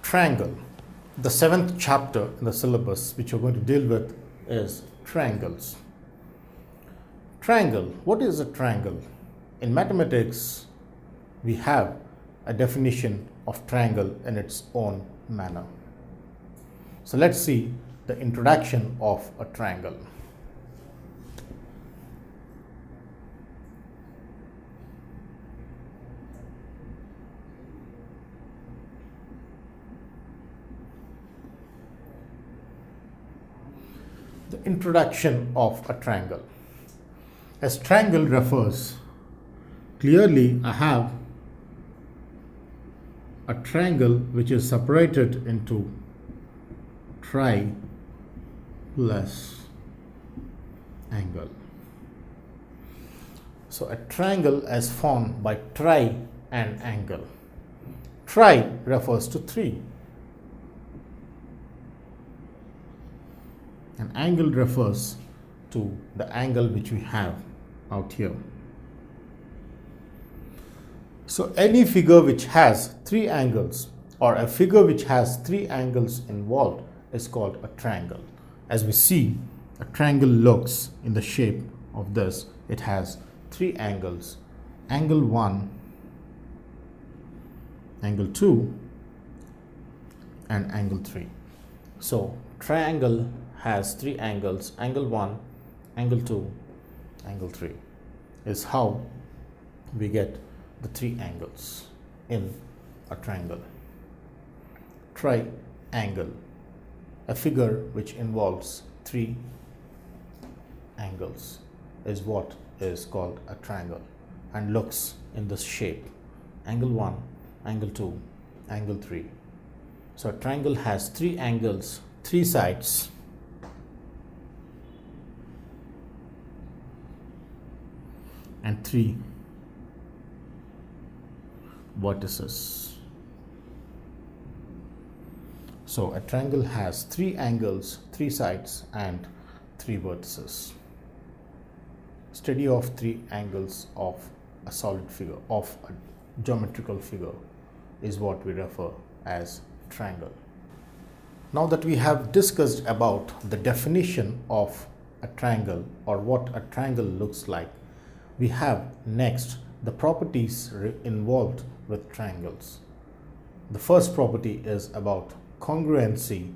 Triangle. The 7th chapter in the syllabus which we're going to deal with is triangles. Triangle. What is a triangle? In mathematics, we have a definition of triangle in its own manner. So let's see the introduction of a triangle. The introduction of a triangle. As triangle refers, clearly I have a triangle which is separated into tri plus angle. So a triangle is formed by tri and angle. Tri refers to 3. And angle refers to the angle which we have out here. So any figure which has 3 angles or a figure which has 3 angles involved is called a triangle. As we see, a triangle looks in the shape of this. It has 3 angles, angle 1, angle 2 and angle 3. So triangle has 3 angles, angle 1, angle 2, angle 3 is how we get the 3 angles in a triangle. Triangle, a figure which involves 3 angles, is what is called a triangle and looks in this shape: angle 1, angle 2, angle 3. So a triangle has 3 angles, 3 sides, and 3 vertices. So a triangle has 3 angles, 3 sides and 3 vertices. Study of 3 angles of a solid figure, of a geometrical figure, is what we refer as triangle. Now that we have discussed about the definition of a triangle or what a triangle looks like, we have next the properties involved with triangles. The first property is about congruency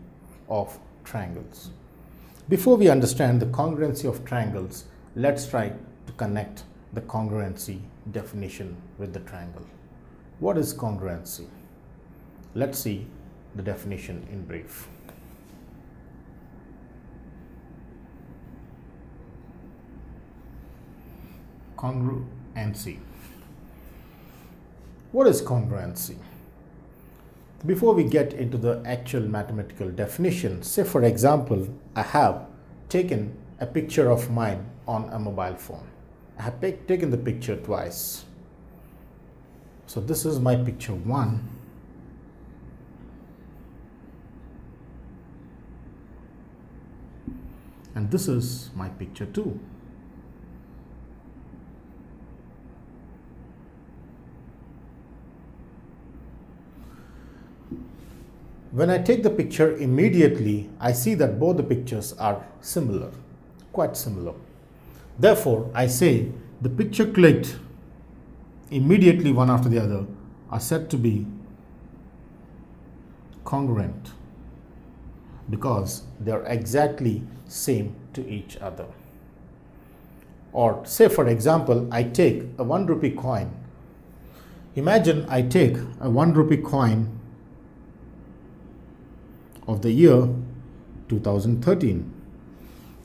of triangles. Before we understand the congruency of triangles, let's try to connect the congruency definition with the triangle. What is congruency? Let's see the definition in brief. Congruency. What is congruency? Before we get into the actual mathematical definition, say for example, I have taken a picture of mine on a mobile phone. I have taken the picture twice. So this is my picture 1. And this is my picture 2. When I take the picture immediately, I see that both the pictures are similar, quite similar. Therefore, I say the picture clicked immediately one after the other are said to be congruent because they are exactly same to each other. Or say for example, I take a 1 rupee coin. Imagine I take a 1 rupee coin of the year 2013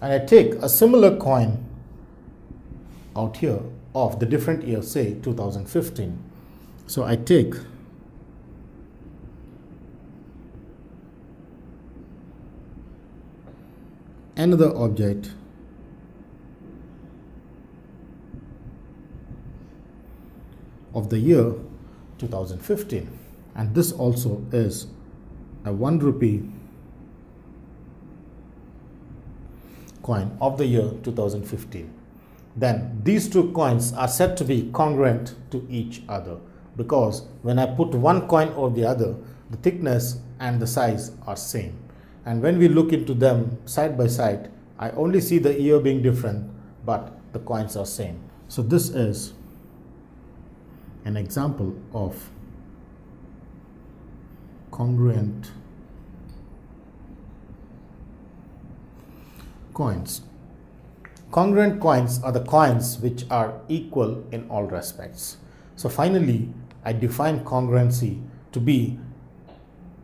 and I take a similar coin out here of the different year, say 2015. So I take another object of the year 2015 and this also is a 1 rupee coin of the year 2015. then these two coins are said to be congruent to each other, because when I put one coin over the other, the thickness and the size are same. And when we look into them side by side, I only see the ear being different, but the coins are same. So this is an example of congruent coins. Congruent coins are the coins which are equal in all respects. So finally, I define congruency to be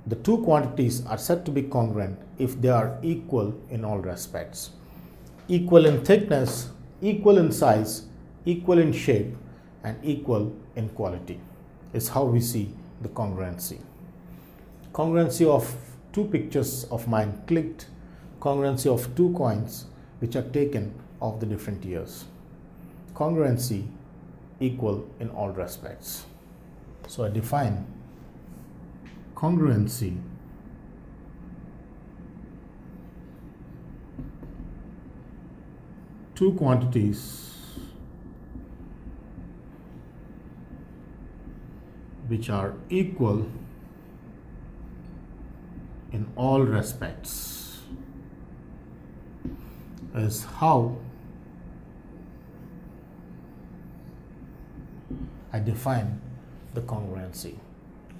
the two quantities are said to be congruent if they are equal in all respects. Equal in thickness, equal in size, equal in shape, and equal in quality is how we see the congruency. Congruency of two pictures of mine clicked, congruency of two coins which are taken of the different years. Congruency equal in all respects. So I define congruency two quantities which are equal in all respects is how I define the congruency.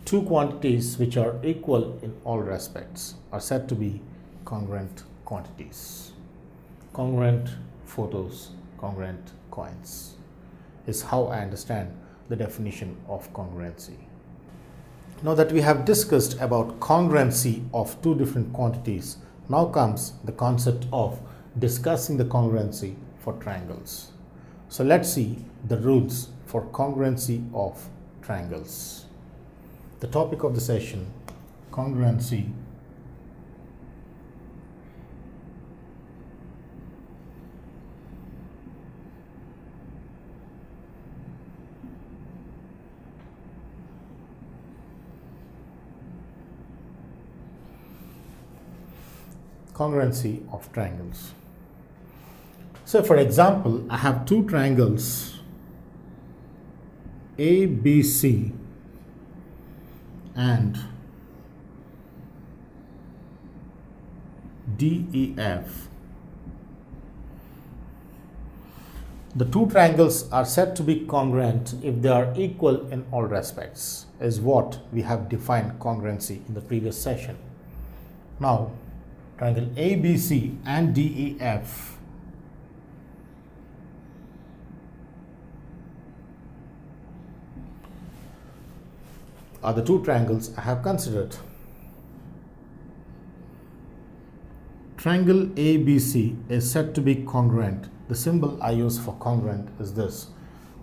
Two quantities which are equal in all respects are said to be congruent quantities. Congruent photos, congruent coins is how I understand the definition of congruency. Now that we have discussed about congruency of two different quantities, now comes the concept of discussing the congruency for triangles. So let's see the rules for congruency of triangles. The topic of the session, congruency of triangles. So for example, I have two triangles ABC and DEF. The two triangles are said to be congruent if they are equal in all respects, is what we have defined congruency in the previous session. Now, triangle ABC and DEF are the two triangles I have considered. Triangle ABC is said to be congruent. The symbol I use for congruent is this.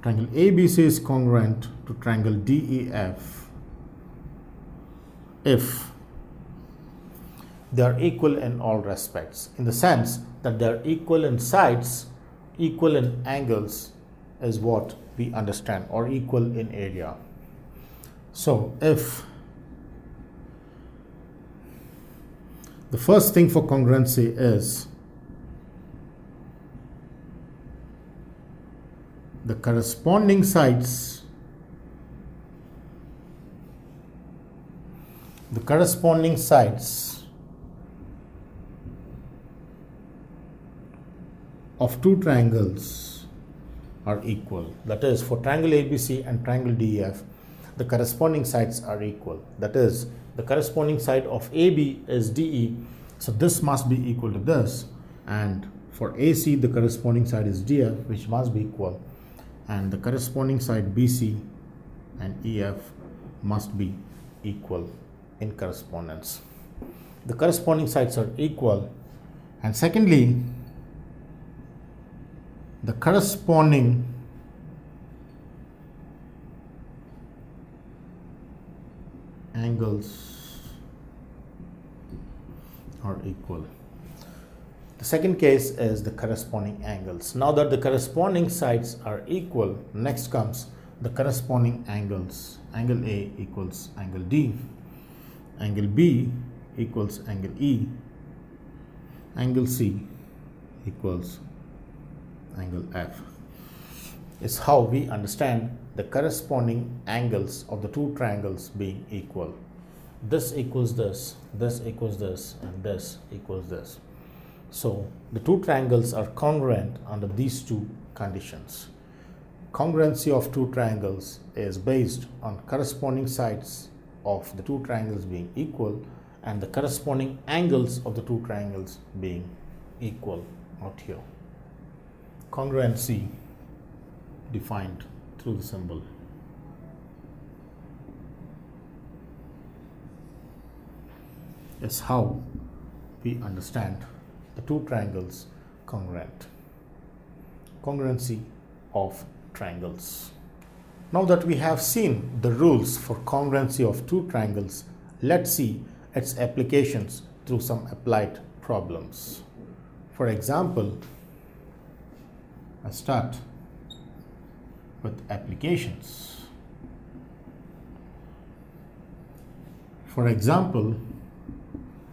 Triangle ABC is congruent to triangle DEF if they are equal in all respects, in the sense that they are equal in sides, equal in angles is what we understand, or equal in area. So if the first thing for congruency is the corresponding sides of two triangles are equal. That is, for triangle ABC and triangle DEF, the corresponding sides are equal. That is, the corresponding side of AB is DE, so this must be equal to this, and for AC the corresponding side is DF, which must be equal, and the corresponding side BC and EF must be equal in correspondence. The corresponding sides are equal, and secondly, the corresponding angles are equal. The second case is the corresponding angles. Now that the corresponding sides are equal, next comes the corresponding angles. Angle A equals angle D, angle B equals angle E, angle C equals angle F. Is how we understand the corresponding angles of the two triangles being equal. this equals this, this equals this, and this equals this. So the two triangles are congruent under these two conditions. Congruency of two triangles is based on corresponding sides of the two triangles being equal and the corresponding angles of the two triangles being equal out here. Congruency defined through the symbol. Is how we understand the two triangles congruent. Congruency of triangles. Now that we have seen the rules for congruency of two triangles, let's see its applications through some applied problems. For example, I start with applications. For example,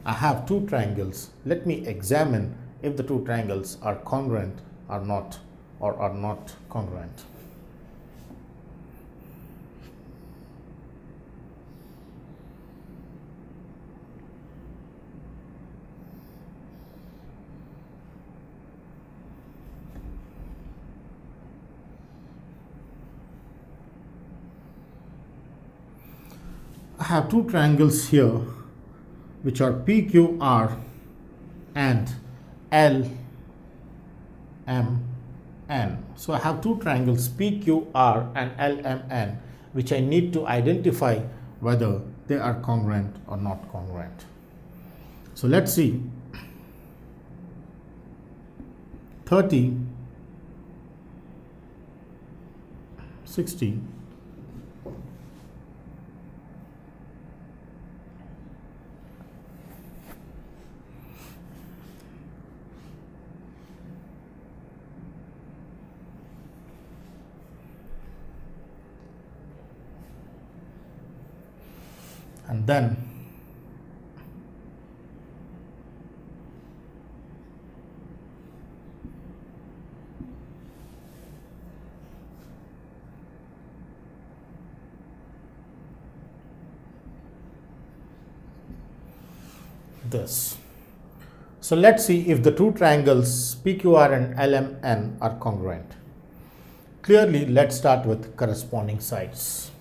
I have two triangles. Let me examine if the two triangles are congruent or not, or are not congruent. I have two triangles here which are PQR and LMN. So I have two triangles PQR and LMN which I need to identify whether they are congruent or not congruent. So let's see. 30, 60, and then this. So let's see if the two triangles PQR and LMN are congruent. Clearly, let's start with corresponding sides.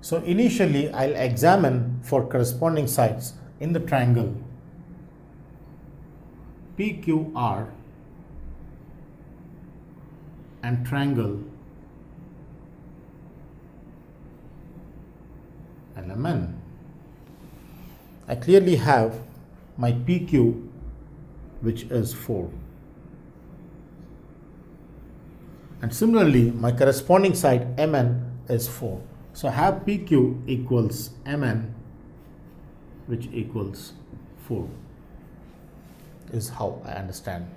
So initially, I'll examine for corresponding sides in the triangle PQR and triangle LMN. I clearly have my PQ, which is 4. And similarly, my corresponding side MN is 4. So I have PQ equals MN, which equals 4, is how I understand.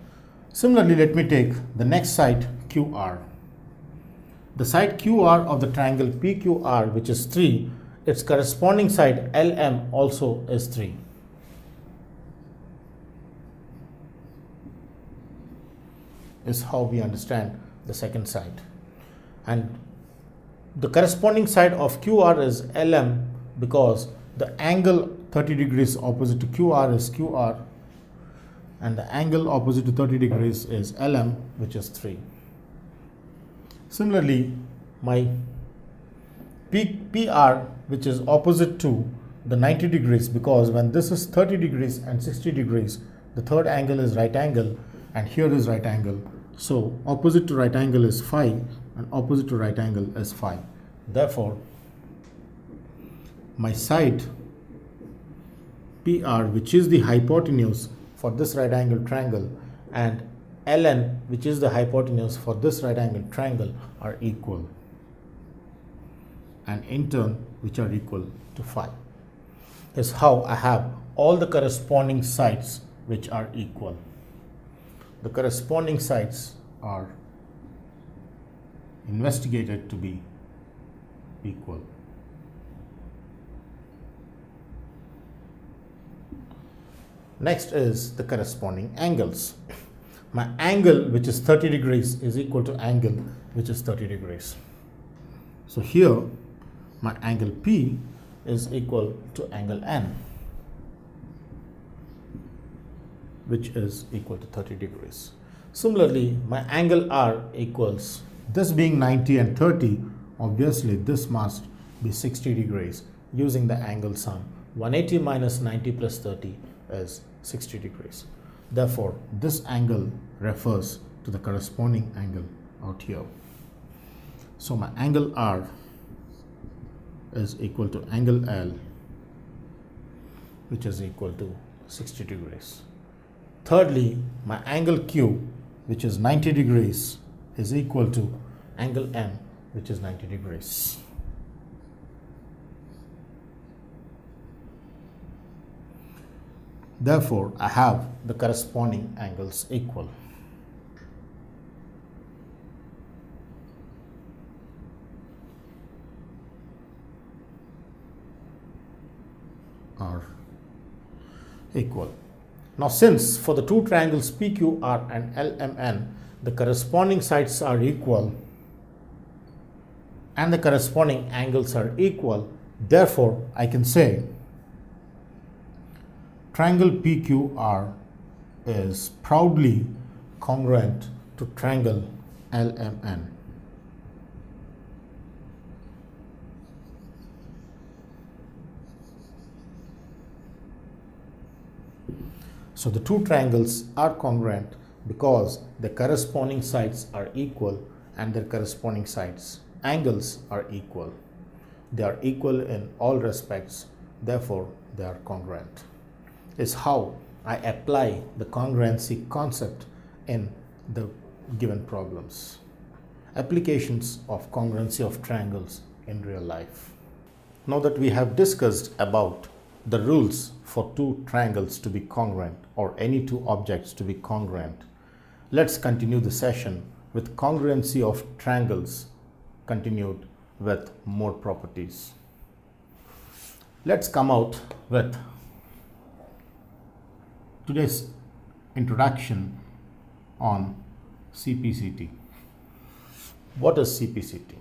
Similarly, let me take the next side QR. The side QR of the triangle PQR, which is 3, its corresponding side LM also is 3. Is how we understand the second side. And the corresponding side of QR is LM because the angle 30 degrees opposite to QR is QR and the angle opposite to 30 degrees is LM, which is 3. Similarly, my PR, which is opposite to the 90 degrees, because when this is 30 degrees and 60 degrees, the third angle is right angle and here is right angle. So opposite to right angle is phi and opposite to right angle is phi. Therefore, my side PR, which is the hypotenuse for this right angle triangle, and LN, which is the hypotenuse for this right angle triangle, are equal, and in turn which are equal to phi. Is how I have all the corresponding sides which are equal. The corresponding sides are investigated to be equal. Next is the corresponding angles. My angle, which is 30 degrees, is equal to angle which is 30 degrees. So here my angle P is equal to angle N, which is equal to 30 degrees. Similarly, my angle R equals, this being 90 and 30, obviously this must be 60 degrees using the angle sum. 180 minus 90 plus 30 is 60 degrees. Therefore, this angle refers to the corresponding angle out here. So my angle R is equal to angle L, which is equal to 60 degrees. Thirdly, my angle Q, which is 90 degrees, is equal to angle M, which is 90 degrees. Therefore, I have the corresponding angles equal. Are equal. Now, since for the two triangles PQR and LMN, the corresponding sides are equal and the corresponding angles are equal, therefore, I can say triangle PQR is proudly congruent to triangle LMN. So the two triangles are congruent because the corresponding sides are equal and their corresponding sides angles are equal. They are equal in all respects, therefore they are congruent. Is how I apply the congruency concept in the given problems. Applications of congruency of triangles in real life. Now that we have discussed about the rules for two triangles to be congruent or any two objects to be congruent, let's continue the session with congruency of triangles continued with more properties. Let's come out with today's introduction on CPCT. What is CPCT?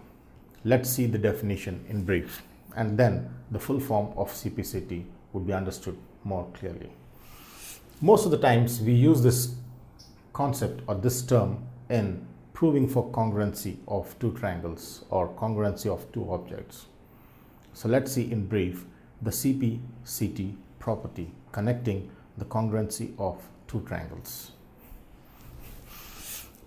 Let's see the definition in brief, and then the full form of CPCT would be understood more clearly. Most of the times we use this concept or this term in proving for congruency of two triangles or congruency of two objects. So let's see in brief the CPCT property connecting the congruency of two triangles.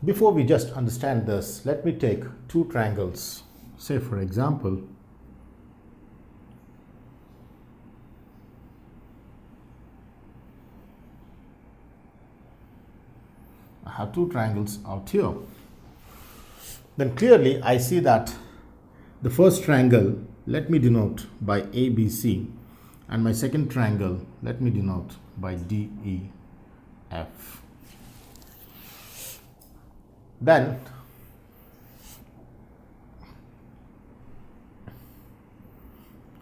Before we just understand this, let me take two triangles. Say for example, I have two triangles out here. Then clearly I see that the first triangle, let me denote by ABC, and my second triangle, let me denote by DEF. Then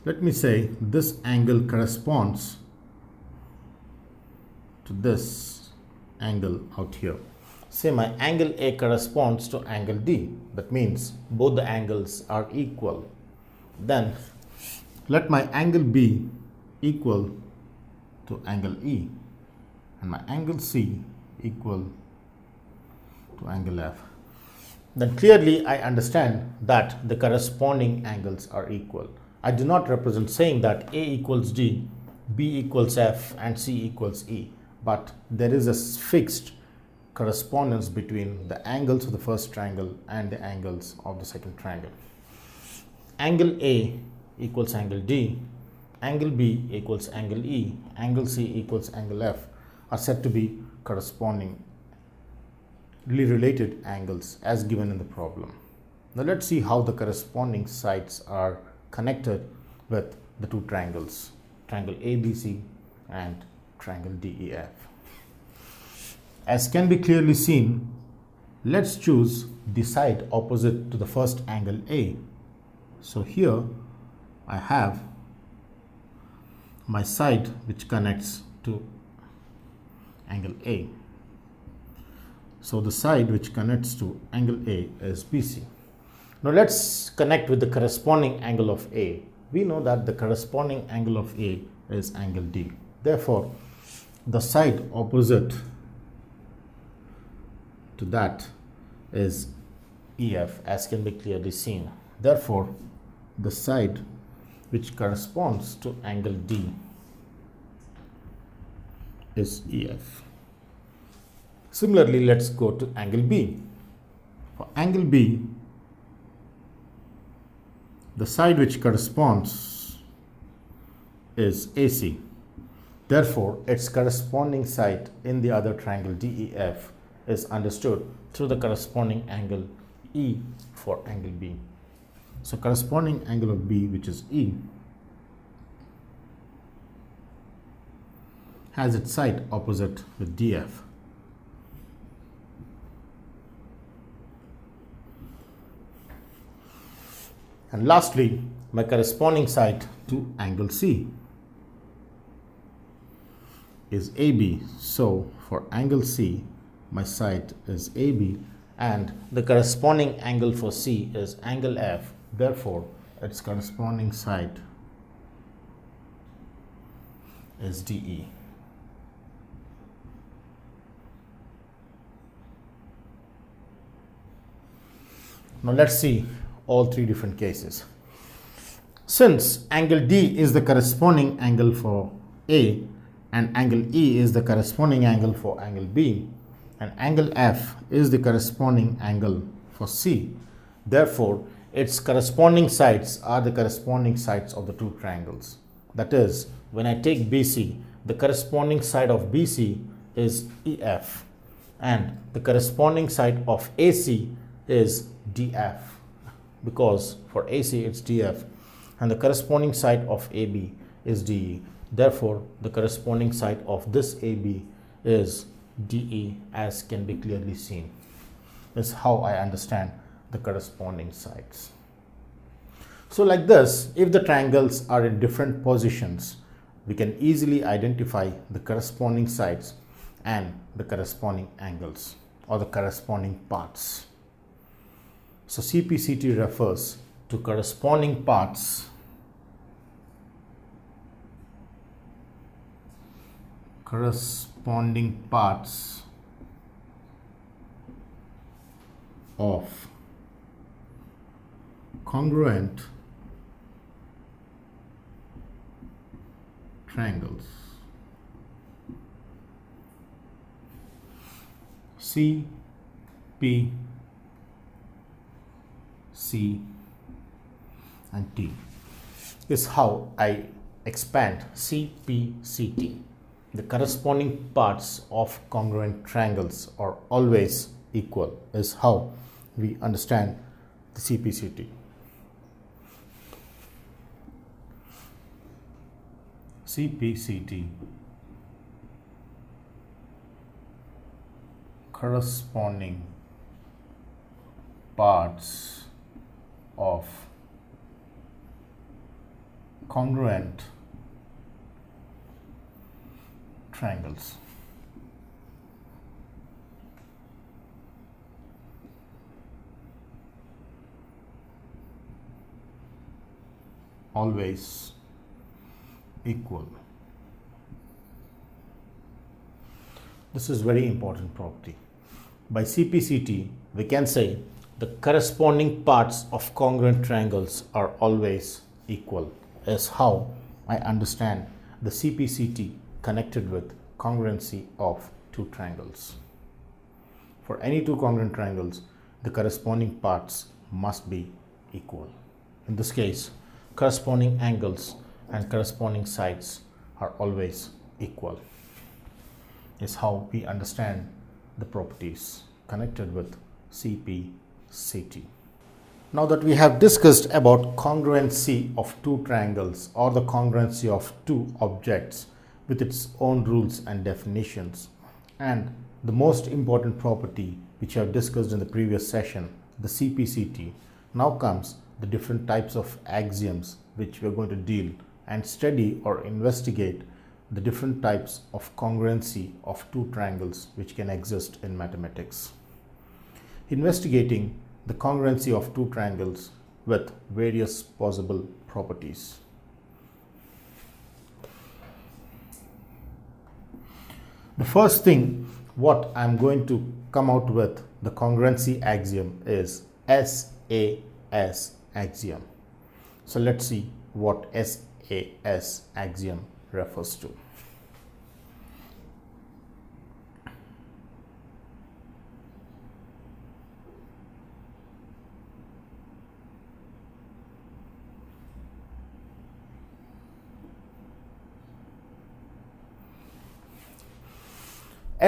let me say this angle corresponds to this angle out here. Say my angle A corresponds to angle D. That means both the angles are equal. Then let my angle B equal to angle E and my angle C equal to angle F. Then clearly I understand that the corresponding angles are equal. I do not represent saying that A equals D, B equals F and C equals E, but there is a fixed correspondence between the angles of the first triangle and the angles of the second triangle. Angle A equals angle D, angle B equals angle E, angle C equals angle F are said to be correspondingly related angles as given in the problem. Now let's see how the corresponding sides are connected with the two triangles, triangle ABC and triangle DEF. As can be clearly seen, let's choose the side opposite to the first angle A. So here I have my side which connects to angle A. So the side which connects to angle A is BC. Now let's connect with the corresponding angle of A, we know that the corresponding angle of A is angle D. Therefore, the side opposite to that is EF, as can be clearly seen. Therefore, the side which corresponds to angle D is EF. Similarly, let's go to angle B. For angle B, the side which corresponds is AC. Therefore, its corresponding side in the other triangle DEF is understood through the corresponding angle E for angle B. So, corresponding angle of B, which is E, has its side opposite with DF. And lastly, my corresponding side to angle C is AB. So, for angle C, my side is AB, and the corresponding angle for C is angle F. Therefore, its corresponding side is DE. Now, let's see all three different cases. Since angle D is the corresponding angle for A, and angle E is the corresponding angle for angle B, and angle F is the corresponding angle for C, therefore, its corresponding sides are the corresponding sides of the two triangles. That is, when I take BC, the corresponding side of BC is EF, and the corresponding side of AC is DF, because for AC it's DF, and the corresponding side of AB is DE. Therefore, the corresponding side of this AB is DE, as can be clearly seen. This is how I understand the corresponding sides. So, like this, if the triangles are in different positions, we can easily identify the corresponding sides and the corresponding angles or the corresponding parts. So, CPCT refers to corresponding parts of congruent triangles. C, P, C and T is how I expand CPCT. The corresponding parts of congruent triangles are always equal is how we understand the CPCT. CPCT, corresponding parts of congruent triangles. Always equal. This is very important property. By CPCT, we can say the corresponding parts of congruent triangles are always equal is how I understand the CPCT connected with congruency of two triangles. For any two congruent triangles, the corresponding parts must be equal. In this case, corresponding angles and corresponding sides are always equal is how we understand the properties connected with CPCT. Now that we have discussed about congruency of two triangles or the congruency of two objects with its own rules and definitions, and the most important property which I have discussed in the previous session, the CPCT, now comes the different types of axioms which we are going to deal and study or investigate the different types of congruency of two triangles which can exist in mathematics. Investigating the congruency of two triangles with various possible properties. The first thing what I'm going to come out with the congruency axiom is SAS axiom. So let's see what SAS axiom refers to.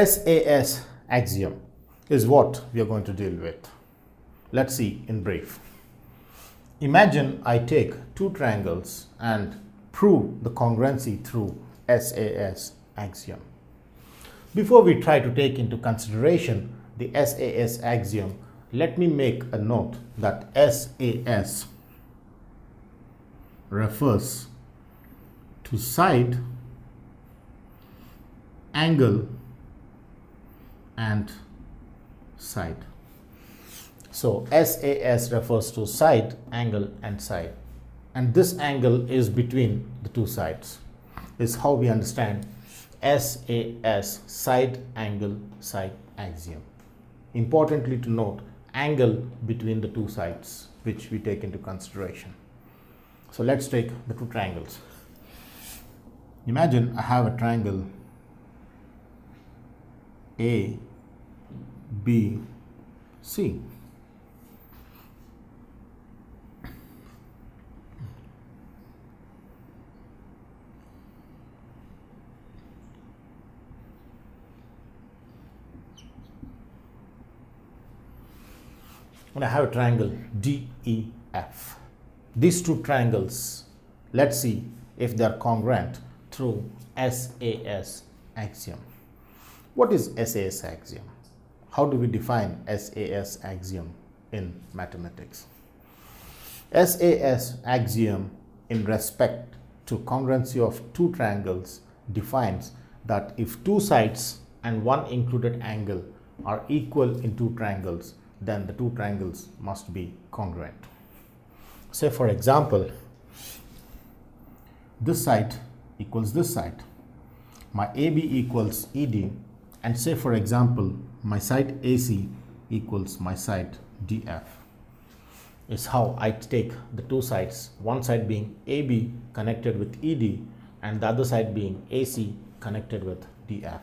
SAS axiom is what we are going to deal with. Let's see in brief. Imagine I take two triangles and prove the congruency through SAS axiom. Before we try to take into consideration the SAS axiom, let me make a note that SAS refers to side, angle, and side. So SAS refers to side, angle, and side, and this angle is between the two sides. Is how we understand SAS side angle side axiom. Importantly to note, angle between the two sides which we take into consideration. So let's take the two triangles. Imagine I have a triangle A, B, C. And I have a triangle DEF. These two triangles, let's see if they are congruent through SAS axiom. What is SAS axiom? How do we define SAS axiom in mathematics? SAS axiom in respect to congruency of two triangles defines that if two sides and one included angle are equal in two triangles, then the two triangles must be congruent. Say for example, this side equals this side. My AB equals ED, and say for example, my side AC equals my side DF. Is how I take the two sides, one side being AB connected with ED and the other side being AC connected with DF.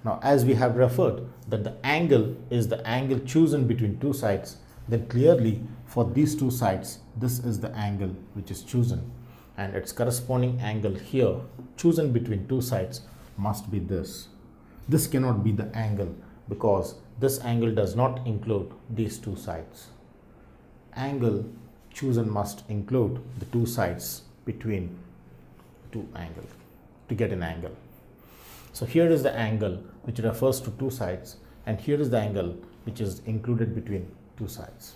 Now, as we have referred that the angle is the angle chosen between two sides, then clearly for these two sides, this is the angle which is chosen, and its corresponding angle here chosen between two sides must be this. This cannot be the angle because this angle does not include these two sides. Angle chosen must include the two sides between two angles to get an angle. So here is the angle which refers to two sides, and here is the angle which is included between two sides.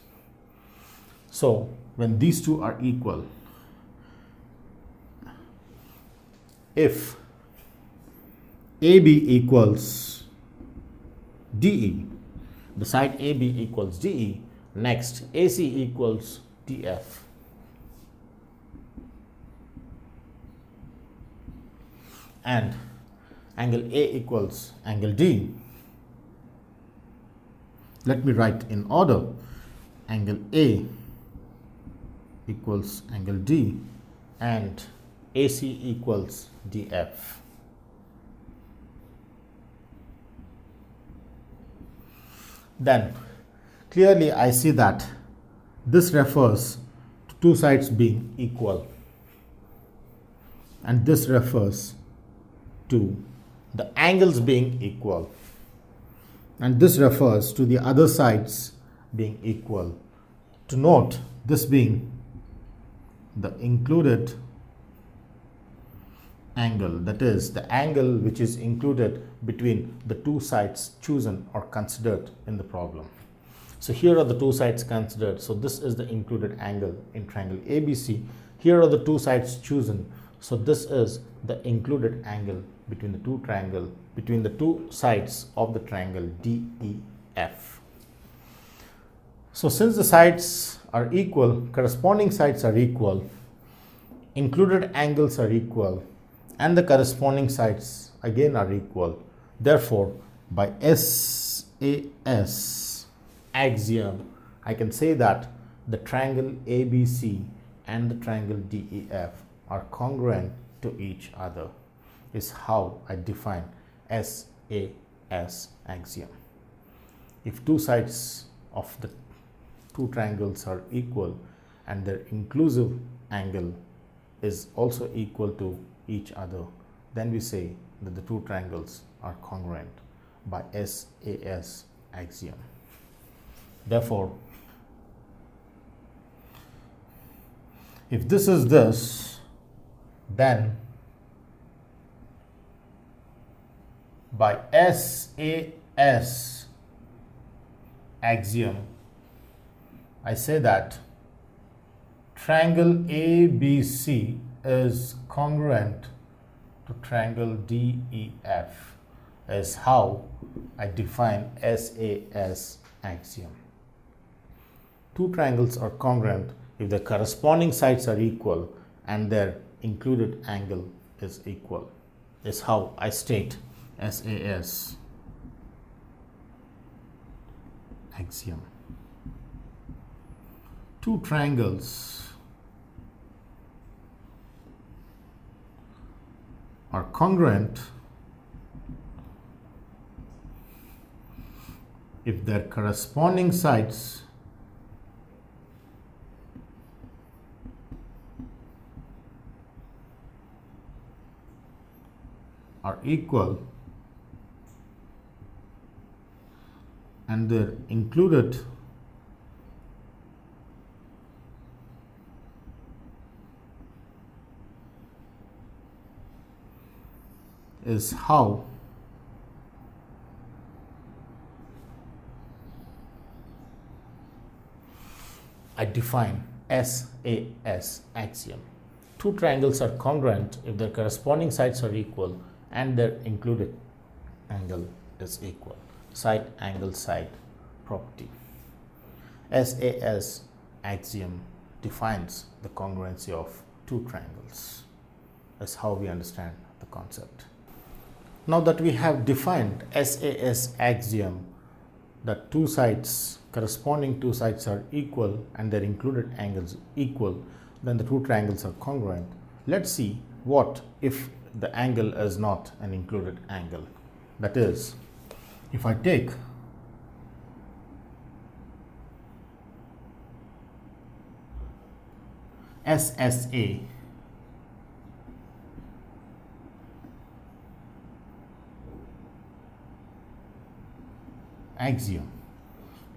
So when these two are equal, if AB equals DE, the side AB equals DE, next AC equals DF. And angle A equals angle D. Let me write in order. Angle A equals angle D and AC equals DF. Then clearly I see that this refers to two sides being equal, and this refers to the angles being equal, and this refers to the other sides being equal. To note, this being the included angle, that is the angle which is included between the two sides chosen or considered in the problem. So here are the two sides considered, so this is the included angle in triangle ABC. Here are the two sides chosen, so this is the included angle between the two sides of the triangle DEF. So since the sides are equal, corresponding sides are equal, included angles are equal, and the corresponding sides again are equal, Therefore, by SAS axiom, I can say that the triangle ABC and the triangle DEF are congruent to each other, is how I define SAS axiom. If two sides of the two triangles are equal and their inclusive angle is also equal to each other, then we say that the two triangles are congruent by SAS axiom. Therefore, if this is this, then by SAS axiom, I say that triangle ABC is congruent to triangle DEF, is how I define SAS axiom. Two triangles are congruent if the corresponding sides are equal and their included angle is equal, is how I state SAS axiom. Two triangles are congruent if their corresponding sides are equal and their included is how I define SAS axiom. Two triangles are congruent if their corresponding sides are equal and their included angle is equal. Side angle side property. SAS axiom defines the congruency of two triangles. That's how we understand the concept. Now that we have defined SAS axiom, that two sides, corresponding two sides are equal and their included angles equal, then the two triangles are congruent. Let's see what if the angle is not an included angle. That is, if I take SSA axiom,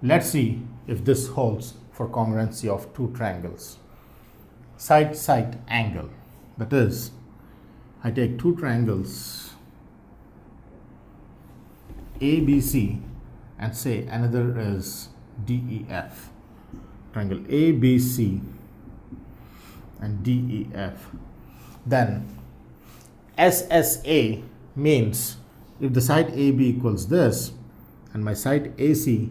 let's see if this holds for congruency of two triangles. Side angle, that is, I take two triangles ABC and say another is DEF. Triangle ABC and DEF. Then SSA means if the side AB equals this and my side AC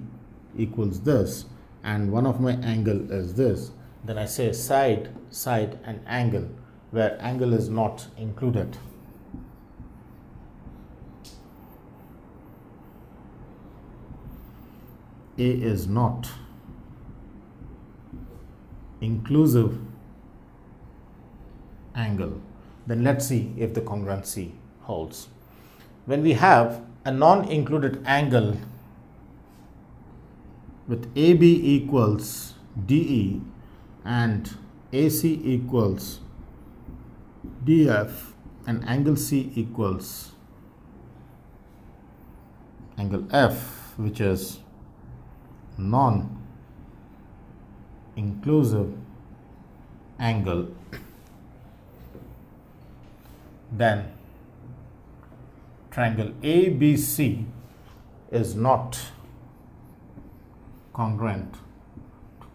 equals this and one of my angle is this, then I say side, and angle, where angle is not included. A is not inclusive angle. Then let's see if the congruency holds. When we have a non-included angle with AB equals DE and AC equals DF and angle C equals angle F, which is non-inclusive angle, then triangle ABC is not congruent to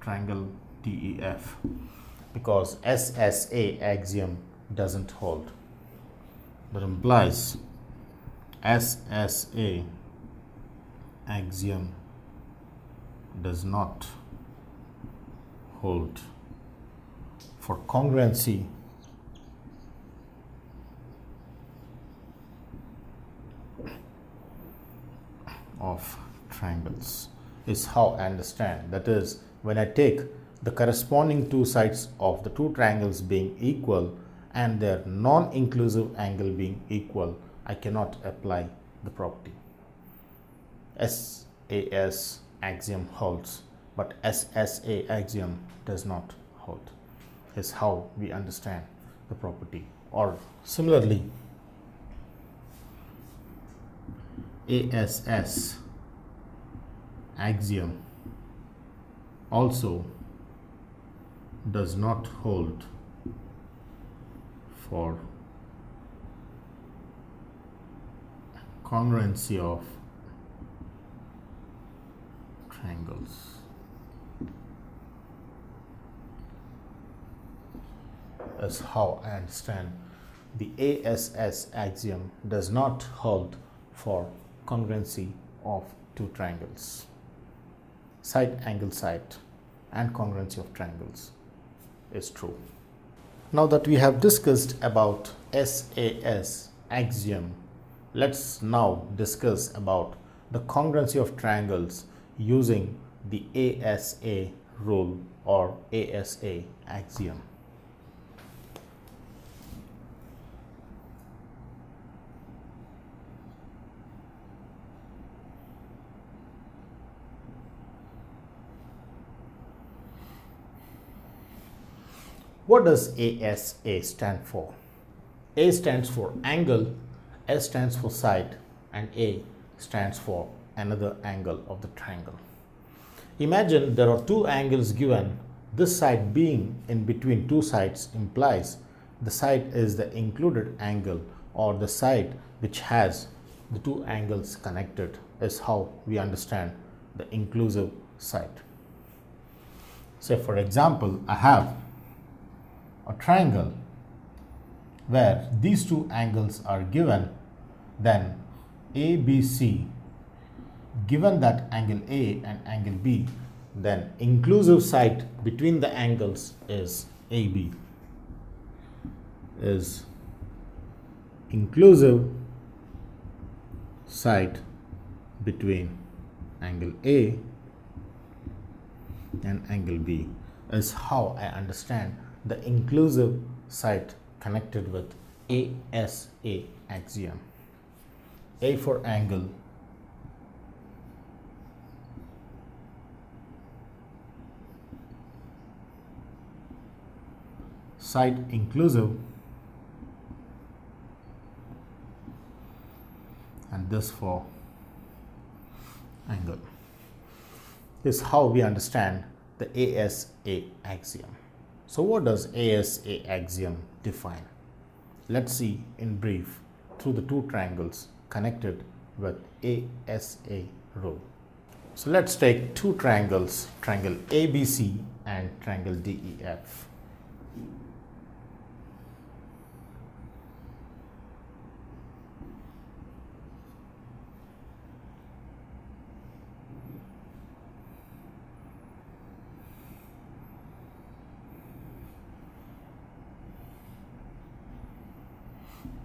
triangle DEF because SSA axiom doesn't hold. That implies SSA axiom does not hold for congruency of triangles is how I understand. That is, when I take the corresponding two sides of the two triangles being equal and their non-inclusive angle being equal, I cannot apply the property. SAS axiom holds, but SSA axiom does not hold, is how we understand the property. Or similarly, ASS axiom also does not hold for congruency of triangles. That's how I understand the ASS axiom does not hold for congruency of two triangles. Side angle side and congruency of triangles is true. Now that we have discussed about SAS axiom, let's now discuss about the congruency of triangles using the ASA rule or ASA axiom. What does ASA stand for? A stands for angle, S stands for side, and A stands for another angle of the triangle. Imagine there are two angles given. This side being in between two sides implies the side is the included angle, or the side which has the two angles connected is how we understand the inclusive side. Say for example, I have a triangle where these two angles are given, then ABC, given that angle A and angle B, then inclusive side between the angles is AB, is inclusive side between angle A and angle B, is how I understand the inclusive side connected with ASA axiom. A for angle, side inclusive, and this for angle, is how we understand the ASA axiom. So what does ASA axiom define? Let's see in brief through the two triangles connected with ASA rule. So let's take two triangles, triangle ABC and triangle DEF.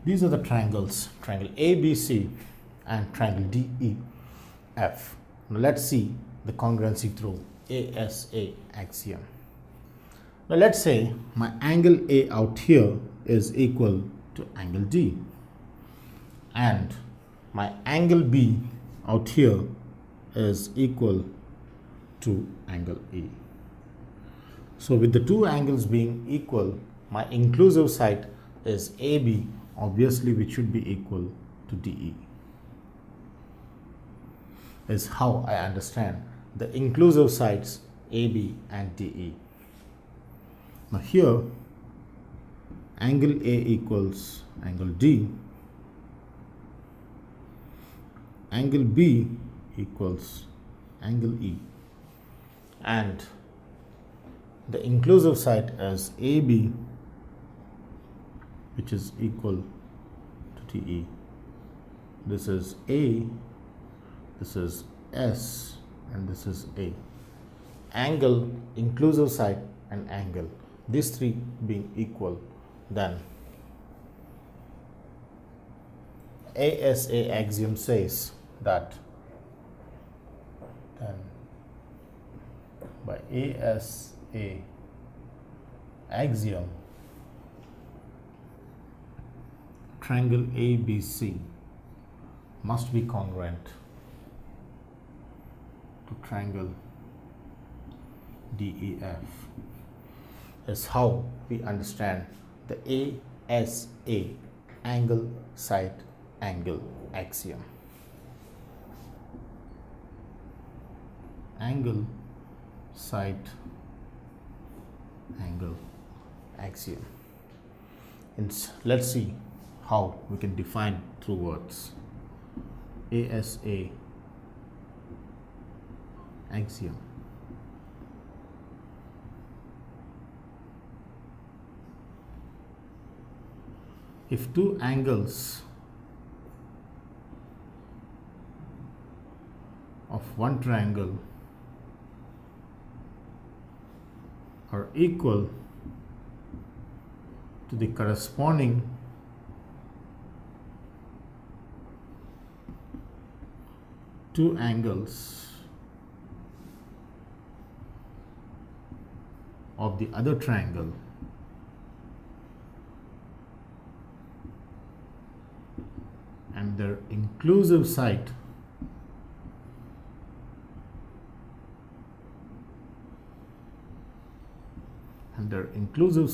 These are the triangles, triangle ABC and triangle DEF. Now let's see the congruency through ASA axiom. Now let's say my angle A out here is equal to angle D, and my angle B out here is equal to angle E. So with the two angles being equal, my inclusive side is AB, obviously which should be equal to DE, is how I understand the inclusive sides AB and DE. Now here angle A equals angle D, angle B equals angle E, and the inclusive side is AB, which is equal to DE. This is A, this is S, and this is A. Angle, inclusive side, and angle, these three being equal, then ASA axiom says that and by Asa axiom, triangle ABC must be congruent to triangle DEF, is how we understand the ASA angle side angle axiom. Angle side angle axiom. Let's see how we can define through words. ASA axiom. If two angles of one triangle are equal to the corresponding two angles of the other triangle, and their inclusive side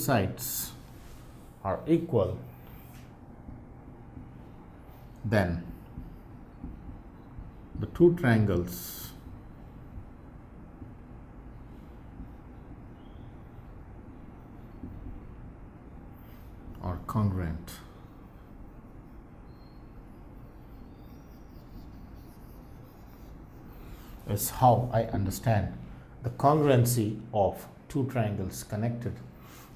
sides are equal, then the two triangles are congruent. Is how I understand the congruency of two triangles connected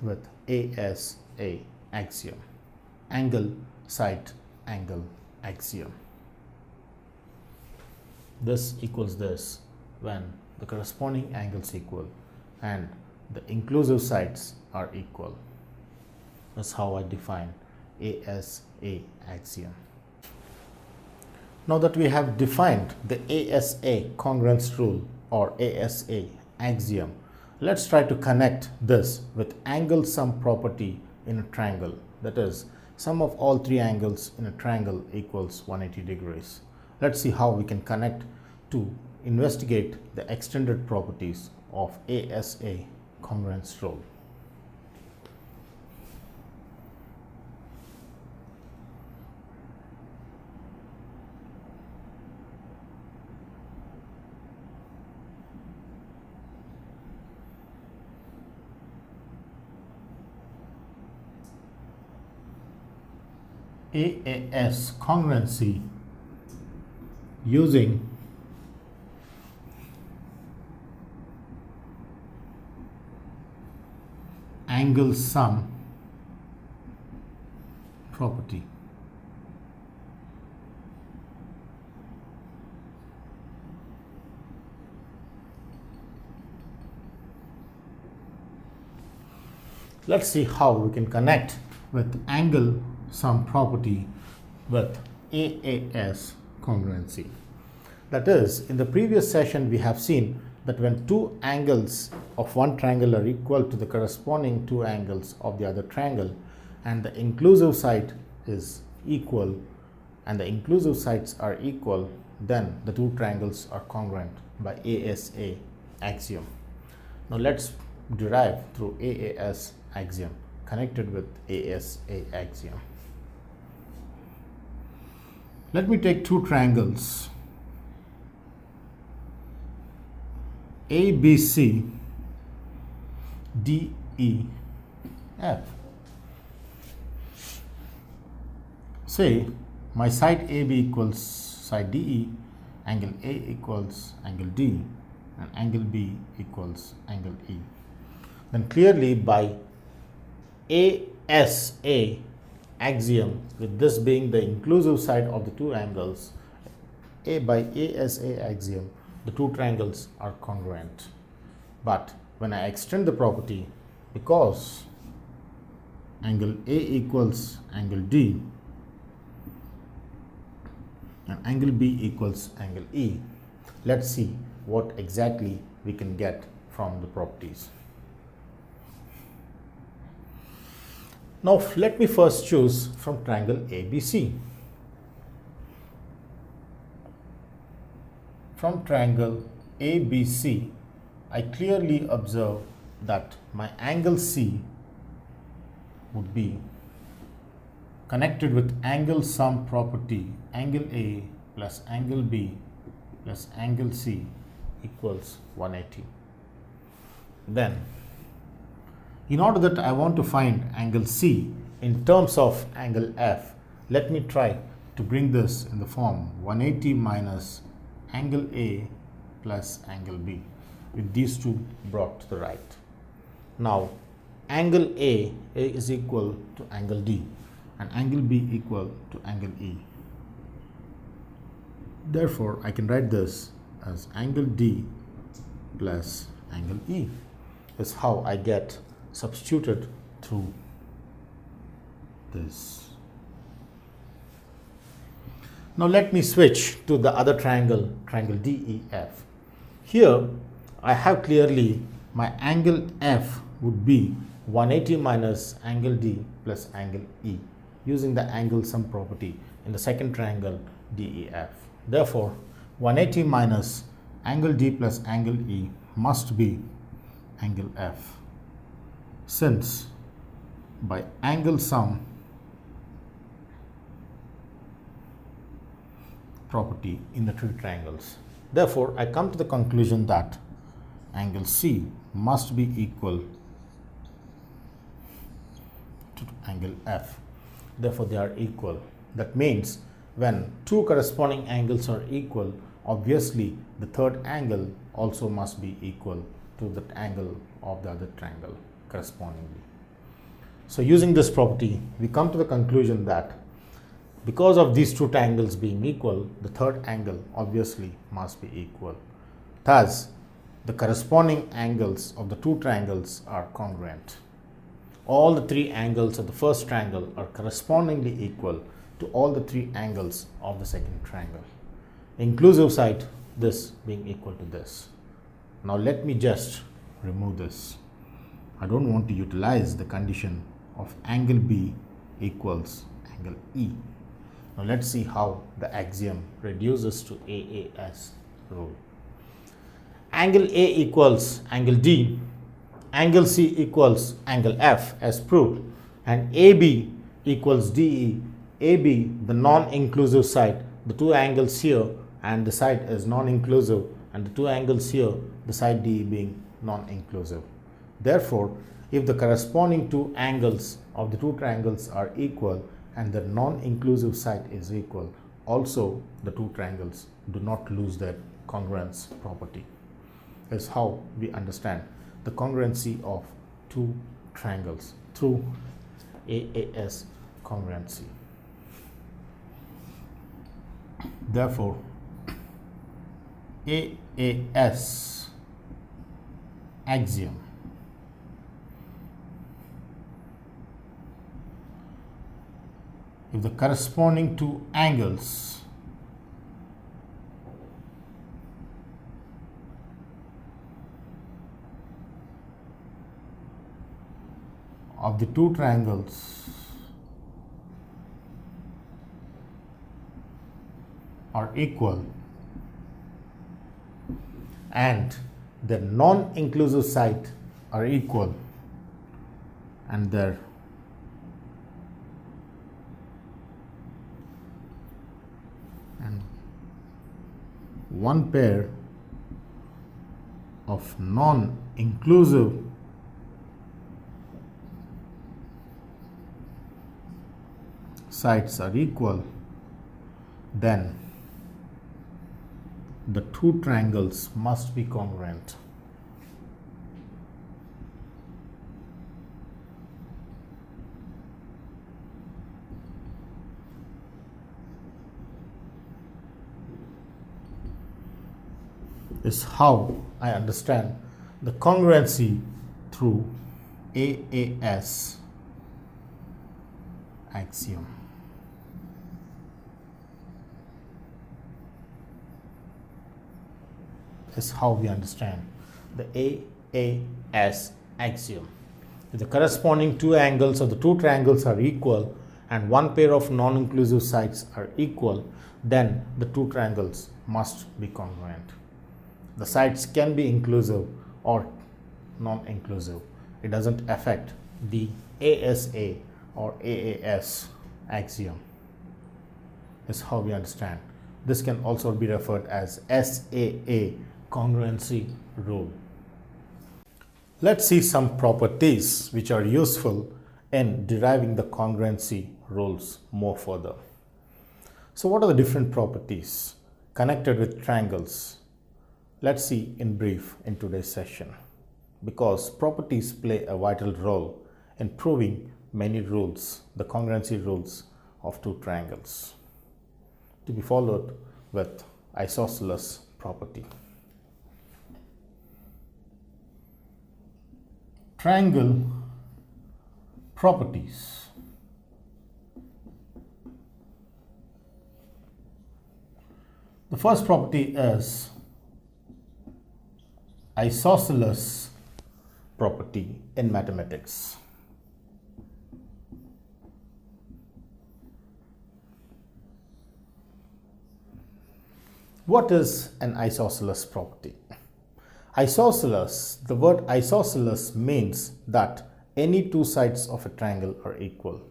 with ASA axiom, angle side angle axiom. This equals this when the corresponding angles equal and the inclusive sides are equal. That's how I define ASA axiom. Now that we have defined the ASA congruence rule or ASA axiom, let's try to connect this with angle sum property in a triangle. That is, sum of all three angles in a triangle equals 180 degrees. Let's see how we can connect to investigate the extended properties of ASA congruence rule. AAS congruency using angle sum property. Let's see how we can connect with angle sum property with AAS congruency. That is, in the previous session we have seen that when two angles of one triangle are equal to the corresponding two angles of the other triangle and the inclusive side is equal and the inclusive sides are equal, then the two triangles are congruent by ASA axiom. Now let's derive through AAS axiom connected with ASA axiom. Let me take two triangles ABC DEF. Say my side AB equals side DE, angle A equals angle D, and angle B equals angle E. Then clearly by ASA axiom, with this being the inclusive side of the two angles, by ASA axiom, the two triangles are congruent. But when I extend the property, because angle A equals angle D and angle B equals angle E, let's see what exactly we can get from the properties. Now let me first choose from triangle ABC. From triangle ABC, I clearly observe that my angle C would be connected with angle sum property, angle A plus angle B plus angle C equals 180. Then, in order that I want to find angle C in terms of angle F, let me try to bring this in the form 180 minus angle A plus angle B, with these two brought to the right. Now, angle A is equal to angle D and angle B equal to angle E. Therefore, I can write this as angle D plus angle E is how I get substituted through this. Now let me switch to the other triangle, triangle DEF. Here I have clearly my angle F would be 180 minus angle D plus angle E, using the angle sum property in the second triangle DEF. Therefore, 180 minus angle D plus angle E must be angle F, since by angle sum property in the two triangles. Therefore, I come to the conclusion that angle C must be equal to angle F. Therefore, they are equal. That means when two corresponding angles are equal, obviously the third angle also must be equal to the angle of the other triangle correspondingly. So using this property, we come to the conclusion that because of these two triangles being equal, the third angle obviously must be equal. Thus, the corresponding angles of the two triangles are congruent. All the three angles of the first triangle are correspondingly equal to all the three angles of the second triangle. Inclusive side, this being equal to this. Now let me just remove this. I don't want to utilize the condition of angle B equals angle E. Now let's see how the axiom reduces to AAS rule. Angle A equals angle D, angle C equals angle F as proved, and AB equals DE. AB, the non-inclusive side, the two angles here, and the side is non-inclusive, and the two angles here, the side DE being non-inclusive. Therefore, if the corresponding two angles of the two triangles are equal and the non-inclusive side is equal, also the two triangles do not lose their congruence property. Is how we understand the congruency of two triangles through AAS congruency. Therefore, AAS axiom if the corresponding two angles of the two triangles are equal and their non-inclusive side are equal and their one pair of non-inclusive sides are equal, then the two triangles must be congruent. Is how I understand the congruency through AAS axiom. is how we understand the As axiom. If the corresponding two angles of the two triangles are equal and one pair of non-inclusive sides are equal, then the two triangles must be congruent. The sides can be inclusive or non-inclusive. It doesn't affect the ASA or AAS axiom, is how we understand. This can also be referred as SAA congruency rule. Let's see some properties which are useful in deriving the congruency rules more further. So what are the different properties connected with triangles? Let's see in brief in today's session, because properties play a vital role in proving many rules, the congruency rules of two triangles, to be followed with isosceles property. Triangle properties. The first property is isosceles property in mathematics. What is an isosceles property? Isosceles, the word isosceles means that any two sides of a triangle are equal.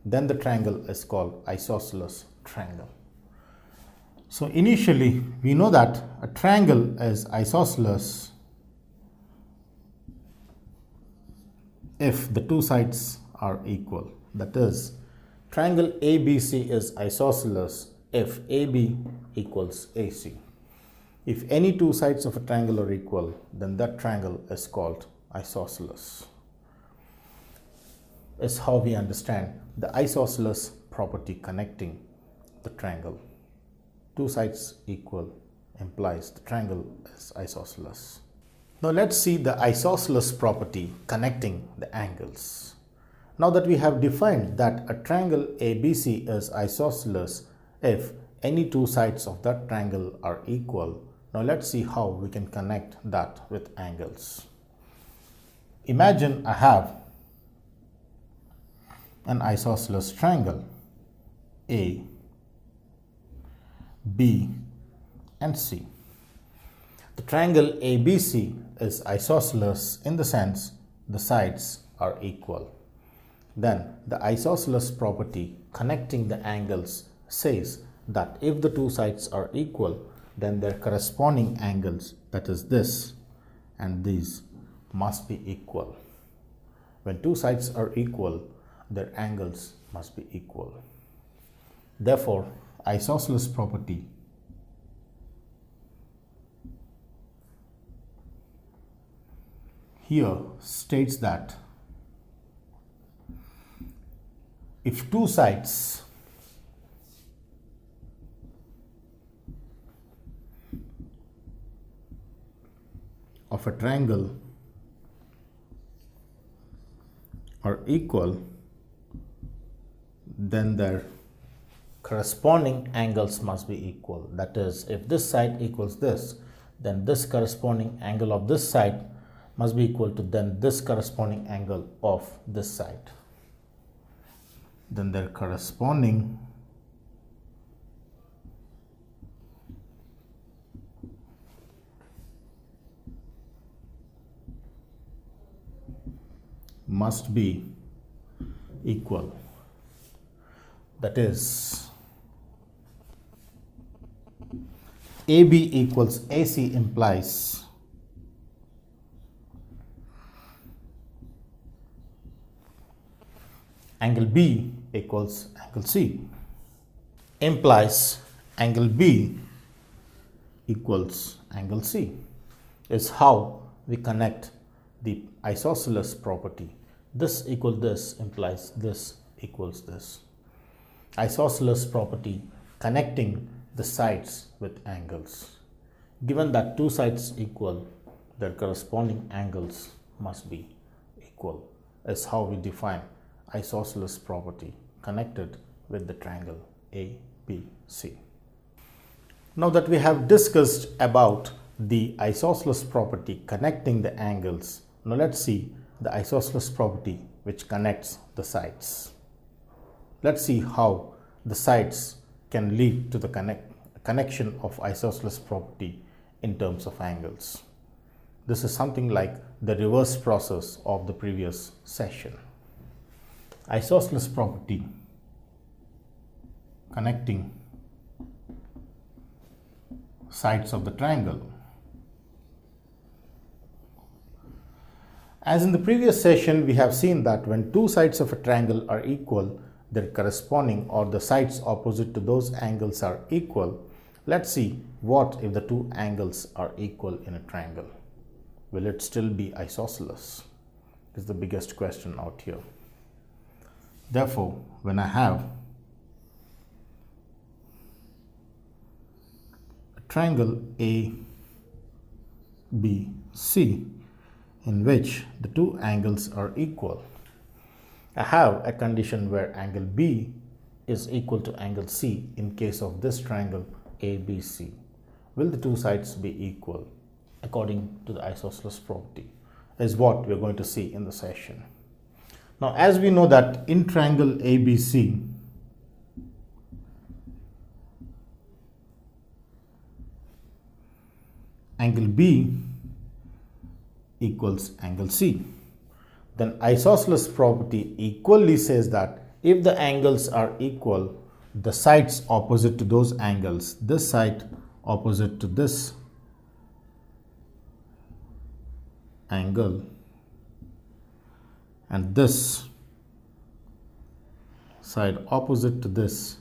Then the triangle is called isosceles triangle. So initially we know that a triangle is isosceles if the two sides are equal. That is, triangle ABC is isosceles if AB equals AC. If any two sides of a triangle are equal, then that triangle is called isosceles. Is how we understand the isosceles property connecting the triangle. Two sides equal implies the triangle is isosceles. Now let's see the isosceles property connecting the angles. Now that we have defined that a triangle ABC is isosceles if any two sides of that triangle are equal, now let's see how we can connect that with angles. Imagine I have an isosceles triangle A, B and C. The triangle ABC is isosceles in the sense the sides are equal. Then the isosceles property connecting the angles says that if the two sides are equal, then their corresponding angles, that is this and these, must be equal. When two sides are equal, their angles must be equal. Therefore, isosceles property here states that if two sides of a triangle are equal, then their corresponding angles must be equal. That is, if this side equals this, then this corresponding angle of this side must be equal to then this corresponding angle of this side. Then their corresponding must be equal. That is, AB equals AC implies angle B equals angle C, implies angle B equals angle C, is how we connect the isosceles property. This equals this implies this equals this. Isosceles property connecting the sides with angles. Given that two sides equal, their corresponding angles must be equal, is how we define isosceles property connected with the triangle ABC. Now that we have discussed about the isosceles property connecting the angles. Now let's see the isosceles property which connects the sides. Let's see how the sides can lead to the connection of isosceles property in terms of angles. This is something like the reverse process of the previous session. Isosceles property connecting sides of the triangle. As in the previous session, we have seen that when two sides of a triangle are equal, their corresponding or the sides opposite to those angles are equal. Let's see what if the two angles are equal in a triangle. Will it still be isosceles? Is the biggest question out here. Therefore, when I have a triangle ABC in which the two angles are equal, I have a condition where angle B is equal to angle C in case of this triangle ABC. Will the two sides be equal according to the isosceles property is what we are going to see in the session. Now, as we know that in triangle ABC, angle B equals angle C. Then isosceles property equally says that if the angles are equal, the sides opposite to those angles, this side opposite to this angle and this side opposite to this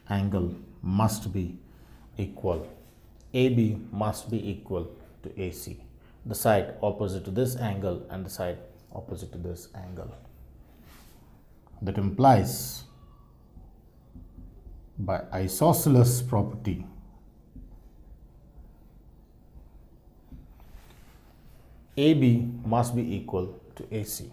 angle must be equal. AB must be equal to AC. The side opposite to this angle and the side opposite to this angle. That implies by isosceles property AB must be equal to AC.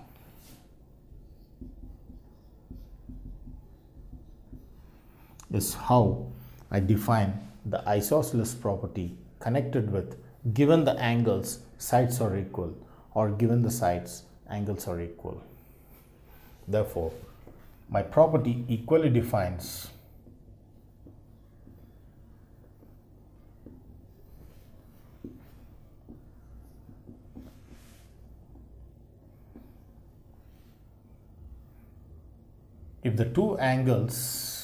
Is how I define the isosceles property connected with given the angles sides are equal or given the sides angles are equal. Therefore, my property equally defines if the two angles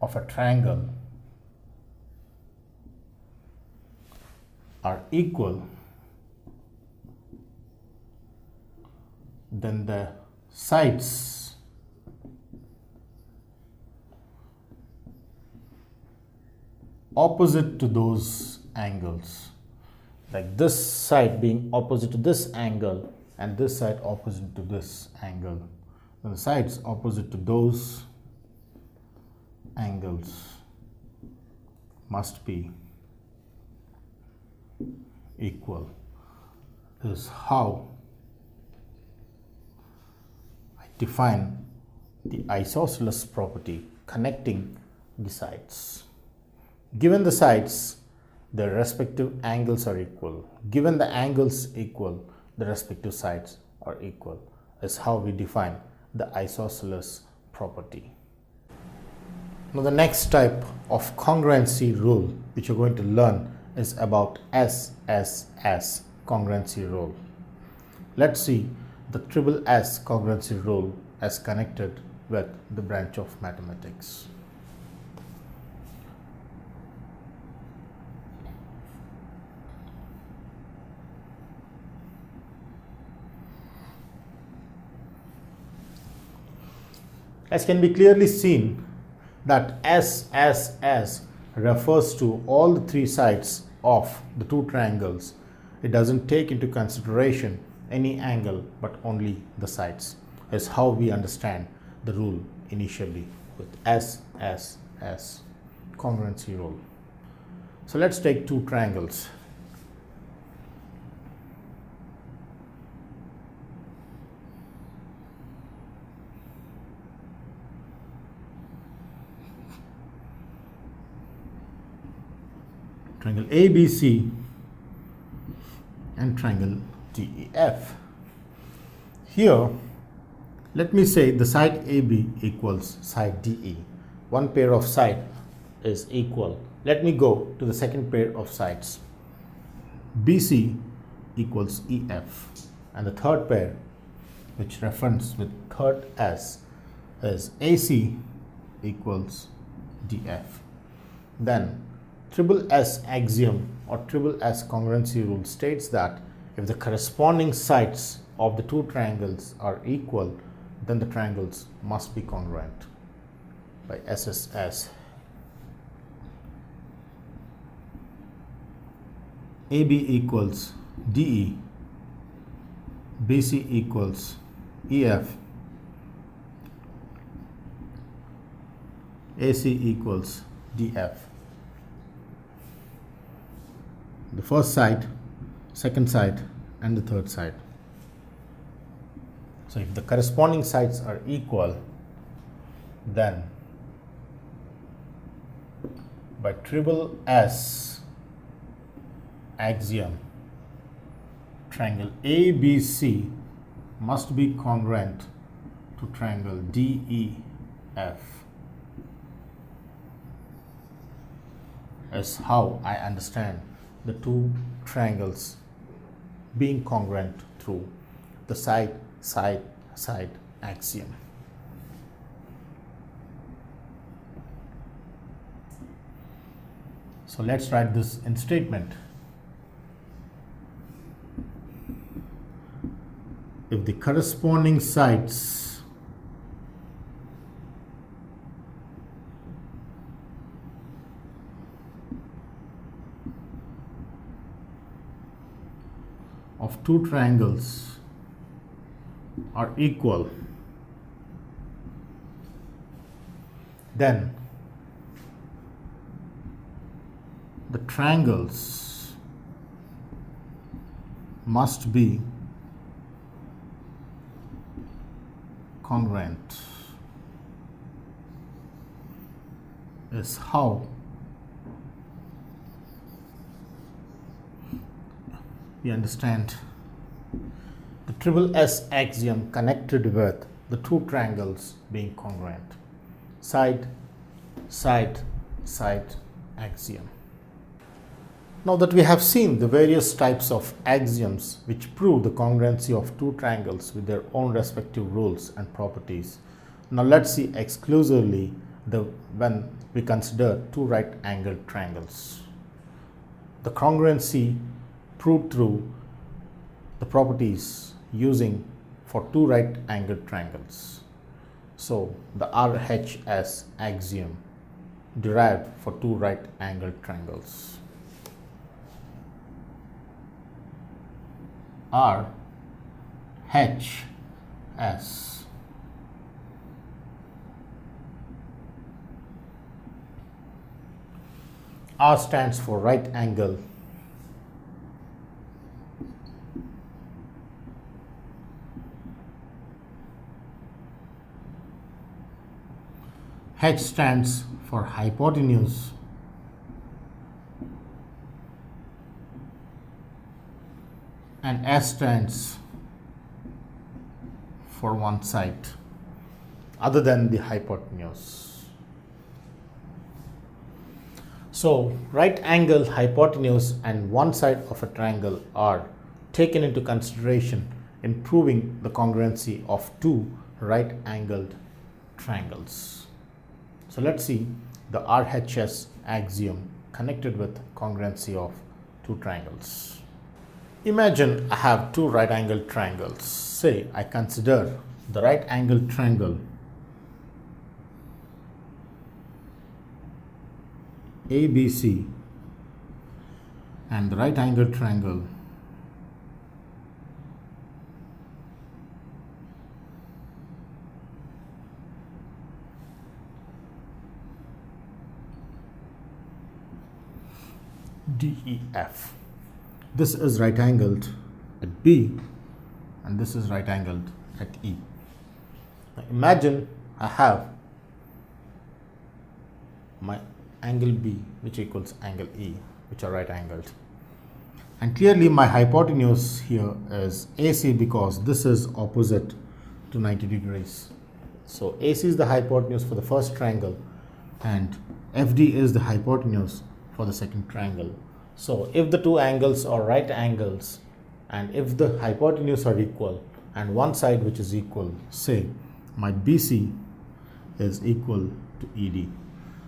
of a triangle are equal, then the sides opposite to those angles, like this side being opposite to this angle and this side opposite to this angle, then the sides opposite to those angles must be equal. This is how I define the isosceles property connecting the sides. Given the sides, the respective angles are equal. Given the angles equal, the respective sides are equal. Is how we define the isosceles property. Now the next type of congruency rule which you're going to learn is about SSS congruency rule. Let's see the triple S congruency rule as connected with the branch of mathematics. As can be clearly seen that SSS refers to all the three sides of the two triangles. It doesn't take into consideration any angle but only the sides, is how we understand the rule initially with SSS congruency rule. So let's take two triangles. triangle ABC and triangle DEF. Here, let me say the side AB equals side DE. One pair of side is equal. Let me go to the second pair of sides. BC equals EF, and the third pair, which reference with third S, is AC equals DF. Then Ss axiom or Ss congruency rule states that if the corresponding sides of the two triangles are equal, then the triangles must be congruent by SSS. AB equals DE, BC equals EF, AC equals DF. The first side, second side, and the third side. So if the corresponding sides are equal, then by Ss axiom, triangle ABC must be congruent to triangle DEF, is how I understand the two triangles being congruent through the side axiom. So let's write this in statement. If the corresponding sides of two triangles are equal, then the triangles must be congruent, is how we understand the Ss axiom connected with the two triangles being congruent. Side axiom. Now that we have seen the various types of axioms which prove the congruency of two triangles with their own respective rules and properties, now let's see exclusively when we consider two right-angled triangles. The congruency proved through the properties using for two right-angled triangles. So the Rhs axiom derived for two right-angled triangles. Rhs R stands for right angle, H stands for hypotenuse, and S stands for one side other than the hypotenuse. So right angle, hypotenuse, and one side of a triangle are taken into consideration in proving the congruency of two right angled triangles. So let's see the Rhs axiom connected with congruency of two triangles. Imagine I have two right angled triangles. Say I consider the right angled triangle ABC and the right angled triangle DEF. This is right angled at B and this is right angled at E. Now imagine I have my angle B which equals angle E. which are right angled. And clearly my hypotenuse here is AC because this is opposite to 90 degrees. So AC is the hypotenuse for the first triangle and FD is the hypotenuse for the second triangle. So if the two angles are right angles and if the hypotenuse are equal and one side which is equal, say my BC is equal to ED,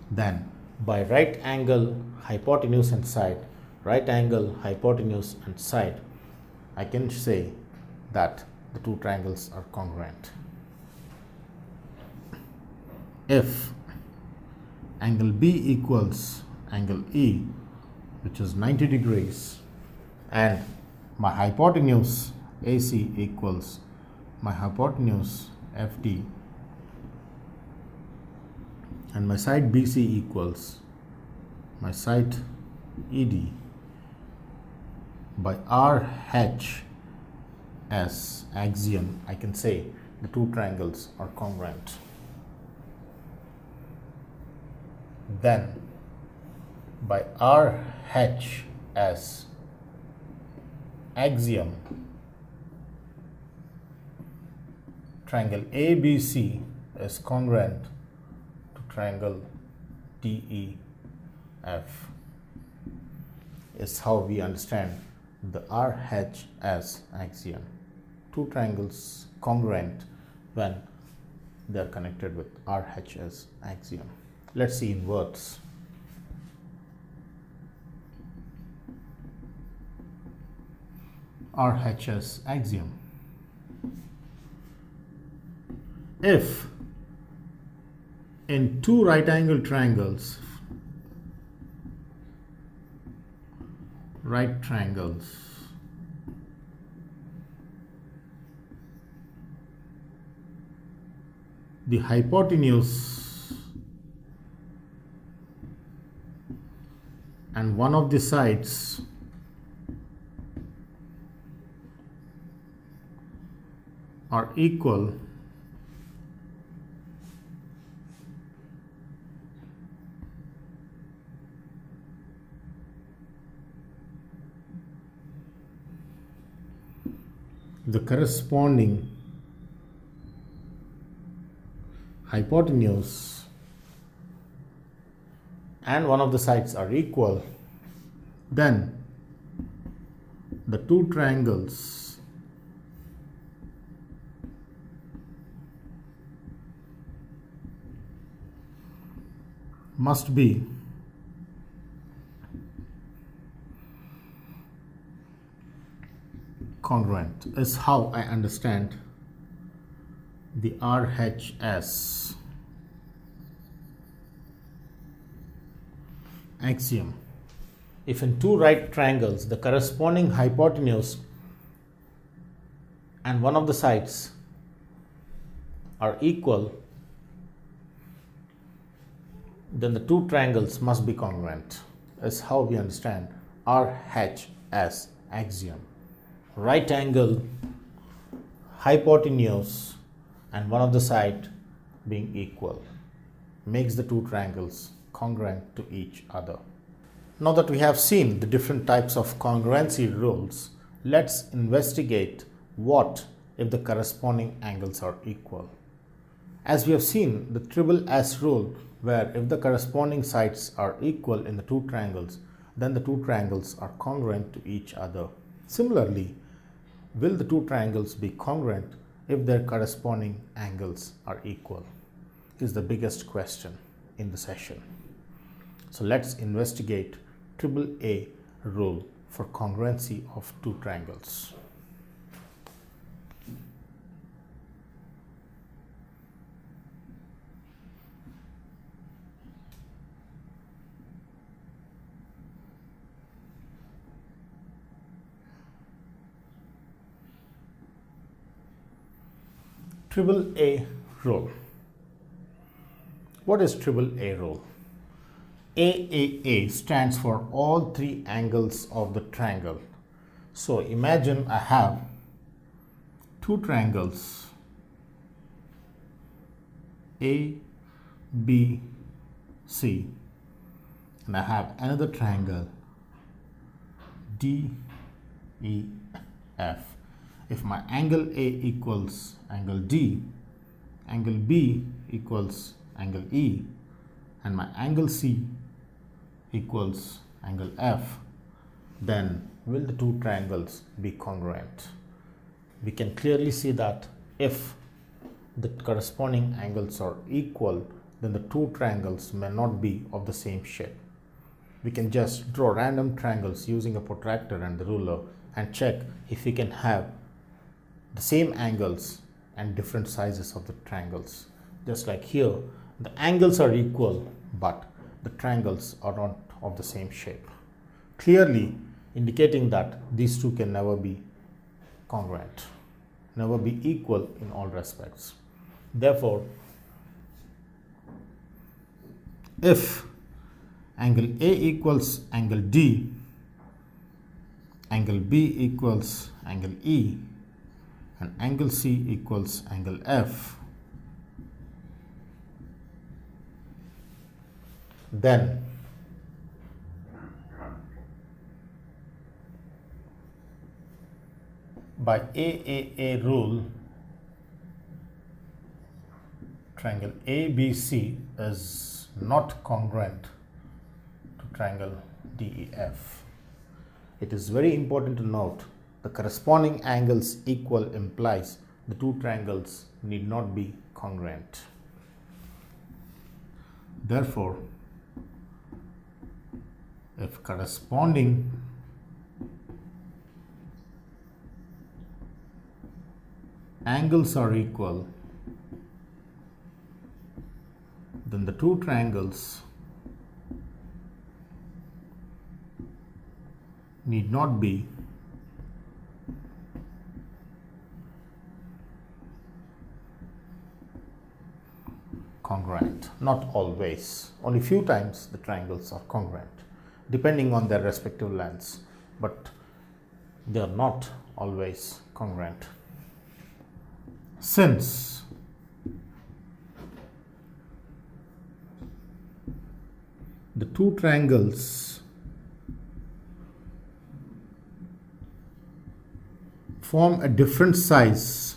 then by right angle, hypotenuse and side, right angle, hypotenuse and side, I can say that the two triangles are congruent. If angle B equals angle E, which is 90 degrees, and my hypotenuse AC equals my hypotenuse FD, and my side BC equals my side ED, by Rhs axiom, I can say the two triangles are congruent. Then by Rhs axiom, triangle ABC is congruent to triangle DEF, is how we understand the Rhs axiom. Two triangles congruent when they are connected with Rhs axiom. Let's see in words. Rhs axiom. If in two right angle triangles, right triangles, the hypotenuse and one of the sides are equal, the corresponding hypotenuse and one of the sides are equal, then the two triangles must be congruent, is how I understand the Rhs axiom. If in two right triangles the corresponding hypotenuse and one of the sides are equal, then the two triangles must be congruent, is how we understand Rhs axiom. Right angle, hypotenuse and one of the side being equal makes the two triangles congruent to each other. Now that we have seen the different types of congruency rules, let's investigate what if the corresponding angles are equal. As we have seen the triple S rule, where if the corresponding sides are equal in the two triangles, then the two triangles are congruent to each other. Similarly, will the two triangles be congruent if their corresponding angles are equal? Is the biggest question in the session. So let's investigate triple A rule for congruency of two triangles. Triple A rule. What is triple A rule? AAA stands for all three angles of the triangle. So imagine I have two triangles A, B, C, and I have another triangle DEF. If my angle A equals angle D, angle B equals angle E, and my angle C equals angle F, then will the two triangles be congruent? We can clearly see that if the corresponding angles are equal, then the two triangles may not be of the same shape. We can just draw random triangles using a protractor and the ruler and check if we can have the same angles and different sizes of the triangles. Just like here, the angles are equal, but the triangles are not of the same shape, clearly indicating that these two can never be congruent, never be equal in all respects. Therefore, if angle A equals angle D, angle B equals angle E, and angle C equals angle F, then by AAA rule, triangle ABC is not congruent to triangle DEF. It is very important to note the corresponding angles equal implies the two triangles need not be congruent. Therefore, if corresponding angles are equal, then the two triangles need not be congruent. Not always. Only few times the triangles are congruent, depending on their respective lengths, but they are not always congruent. Since the two triangles form a different size,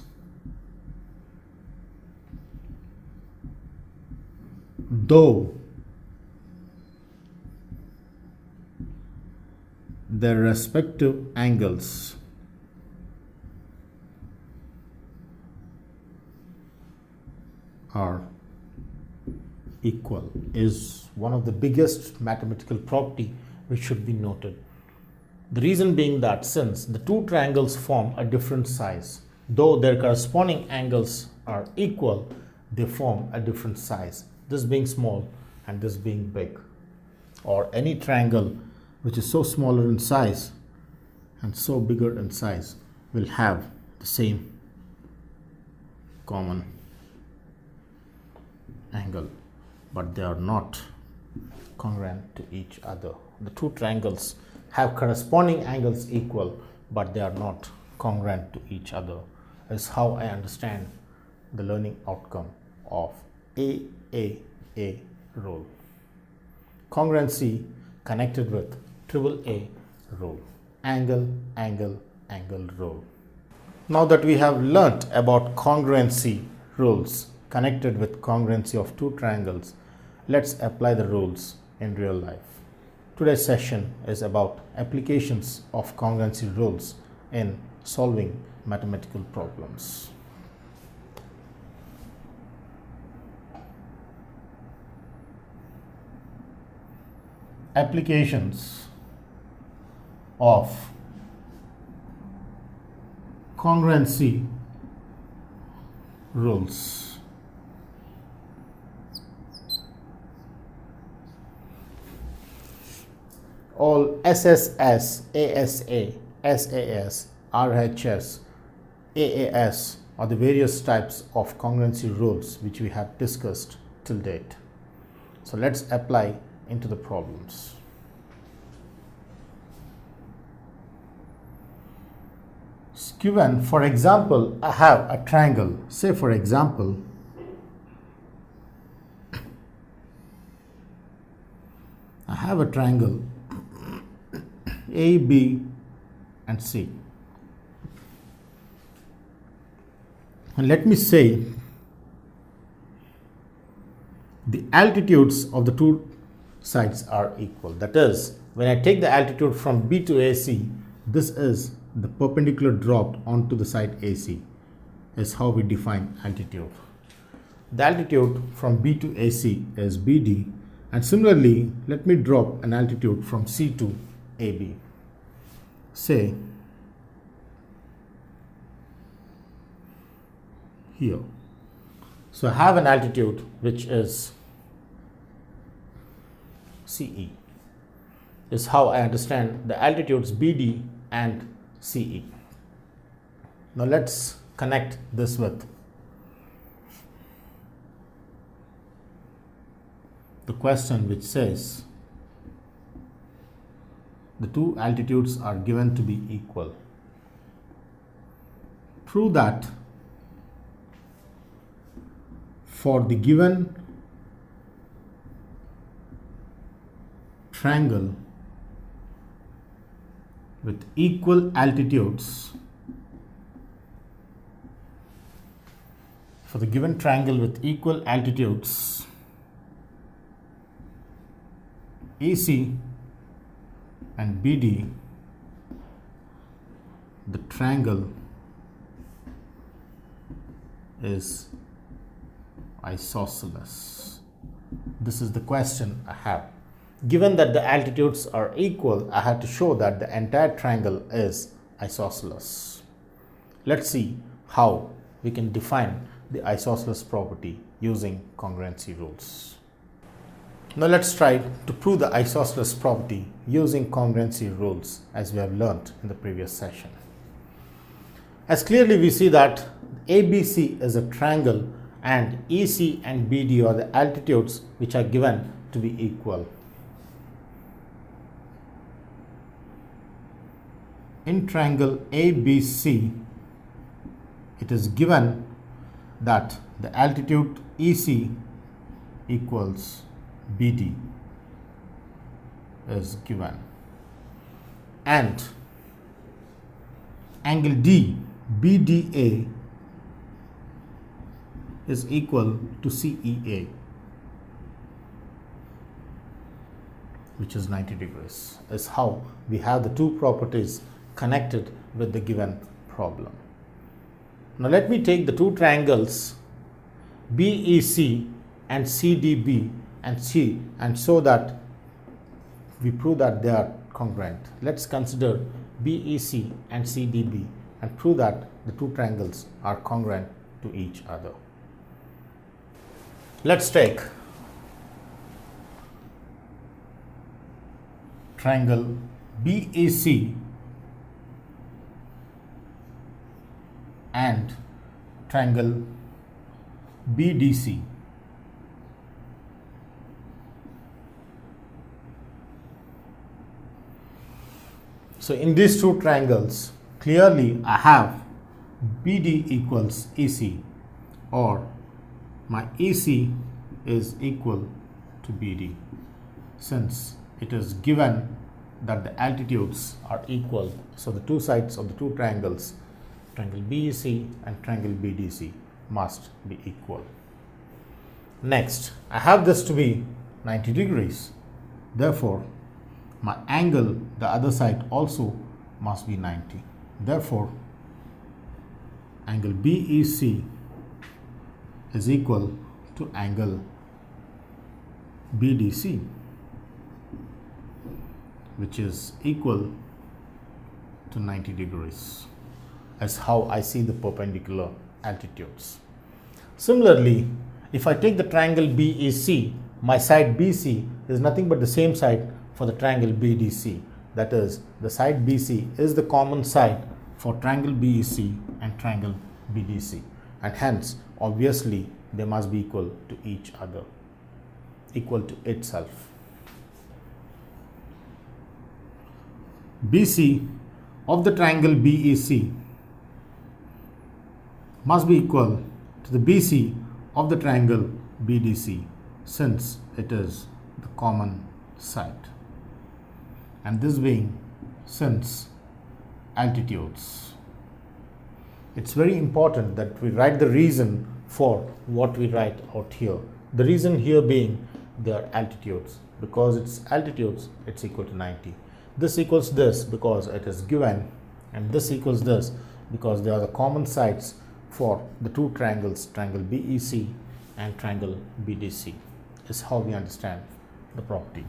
though their respective angles are equal, is one of the biggest mathematical property which should be noted. The reason being that since the two triangles form a different size, though their corresponding angles are equal, they form a different size, this being small and this being big, or any triangle which is so smaller in size and so bigger in size will have the same common angle, but they are not congruent to each other. The two triangles have corresponding angles equal, but they are not congruent to each other, is how I understand the learning outcome of AAA rule. Congruency connected with AAA rule. Angle, angle, angle rule. Now that we have learnt about congruency rules connected with congruency of two triangles, let's apply the rules in real life. Today's session is about applications of congruency rules in solving mathematical problems. Applications of congruency rules. All SSS, ASA, SAS, RHS, AAS are the various types of congruency rules which we have discussed till date. So let's apply into the problems. Given, for example, I have a triangle. Say, for example, I have a triangle A, B and C. And let me say the altitudes of the two sides are equal. That is, when I take the altitude from B to AC, this is the perpendicular dropped onto the side AC, is how we define altitude. The altitude from B to AC is BD, and similarly, let me drop an altitude from C to AB. Say here. So I have an altitude which is CE. This is how I understand the altitudes BD and CE. Now let's connect this with the question which says the two altitudes are given to be equal. Prove that for the given triangle with equal altitudes, for the given triangle with equal altitudes, AC and BD, the triangle is isosceles. This is the question I have. Given that the altitudes are equal, I have to show that the entire triangle is isosceles. Let's see how we can define the isosceles property using congruency rules. Now let's try to prove the isosceles property using congruency rules as we have learnt in the previous session. As clearly we see that ABC is a triangle and EC and BD are the altitudes which are given to be equal. In triangle ABC, it is given that the altitude EC equals BD is given, and angle D BDA is equal to CEA, which is 90 degrees, is how we have the two properties connected with the given problem. Now let me take the two triangles BEC and CDB and C and show that we prove that they are congruent. Let's consider BEC and CDB and prove that the two triangles are congruent to each other. Let's take triangle BEC and triangle BDC. So in these two triangles, clearly I have BD equals EC, or my EC is equal to BD, since it is given that the altitudes are equal. So the two sides of the two triangles, triangle BEC and triangle BDC, must be equal. Next, I have this to be 90 degrees. Therefore, my angle the other side also must be 90. Therefore, angle BEC is equal to angle BDC, which is equal to 90 degrees, as how I see the perpendicular altitudes. Similarly, if I take the triangle BEC, my side BC is nothing but the same side for the triangle BDC. That is, the side BC is the common side for triangle BEC and triangle BDC, and hence obviously they must be equal to each other, equal to itself. BC of the triangle BEC must be equal to the BC of the triangle BDC, since it is the common side. And this being since altitudes. It's very important that we write the reason for what we write out here. The reason here being their altitudes. Because it's altitudes, it's equal to 90. This equals this because it is given, and this equals this because they are the common sides for the two triangles, triangle BEC and triangle BDC. Is how we understand the property.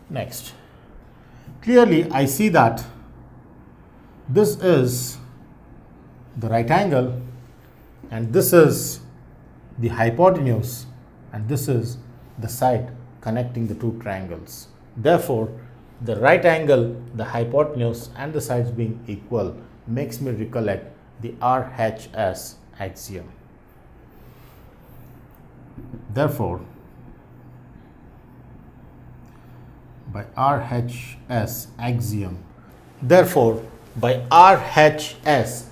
Next, clearly I see that this is the right angle and this is the hypotenuse and this is the side connecting the two triangles. Therefore, the right angle, the hypotenuse and the sides being equal makes me recollect the Rhs axiom. Therefore, by Rhs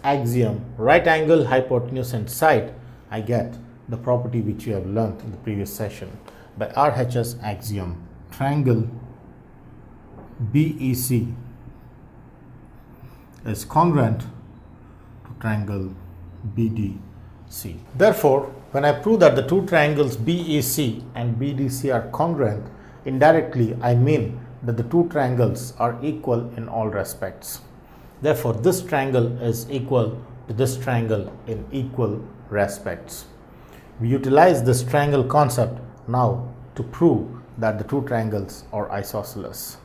axiom, right angle, hypotenuse and side, I get the property which you have learnt in the previous session. By Rhs axiom, triangle BEC is congruent to triangle BDC. Therefore, when I prove that the two triangles BEC and BDC are congruent, indirectly I mean that the two triangles are equal in all respects. Therefore, this triangle is equal to this triangle in equal respects. We utilize this triangle concept now to prove that the two triangles are isosceles.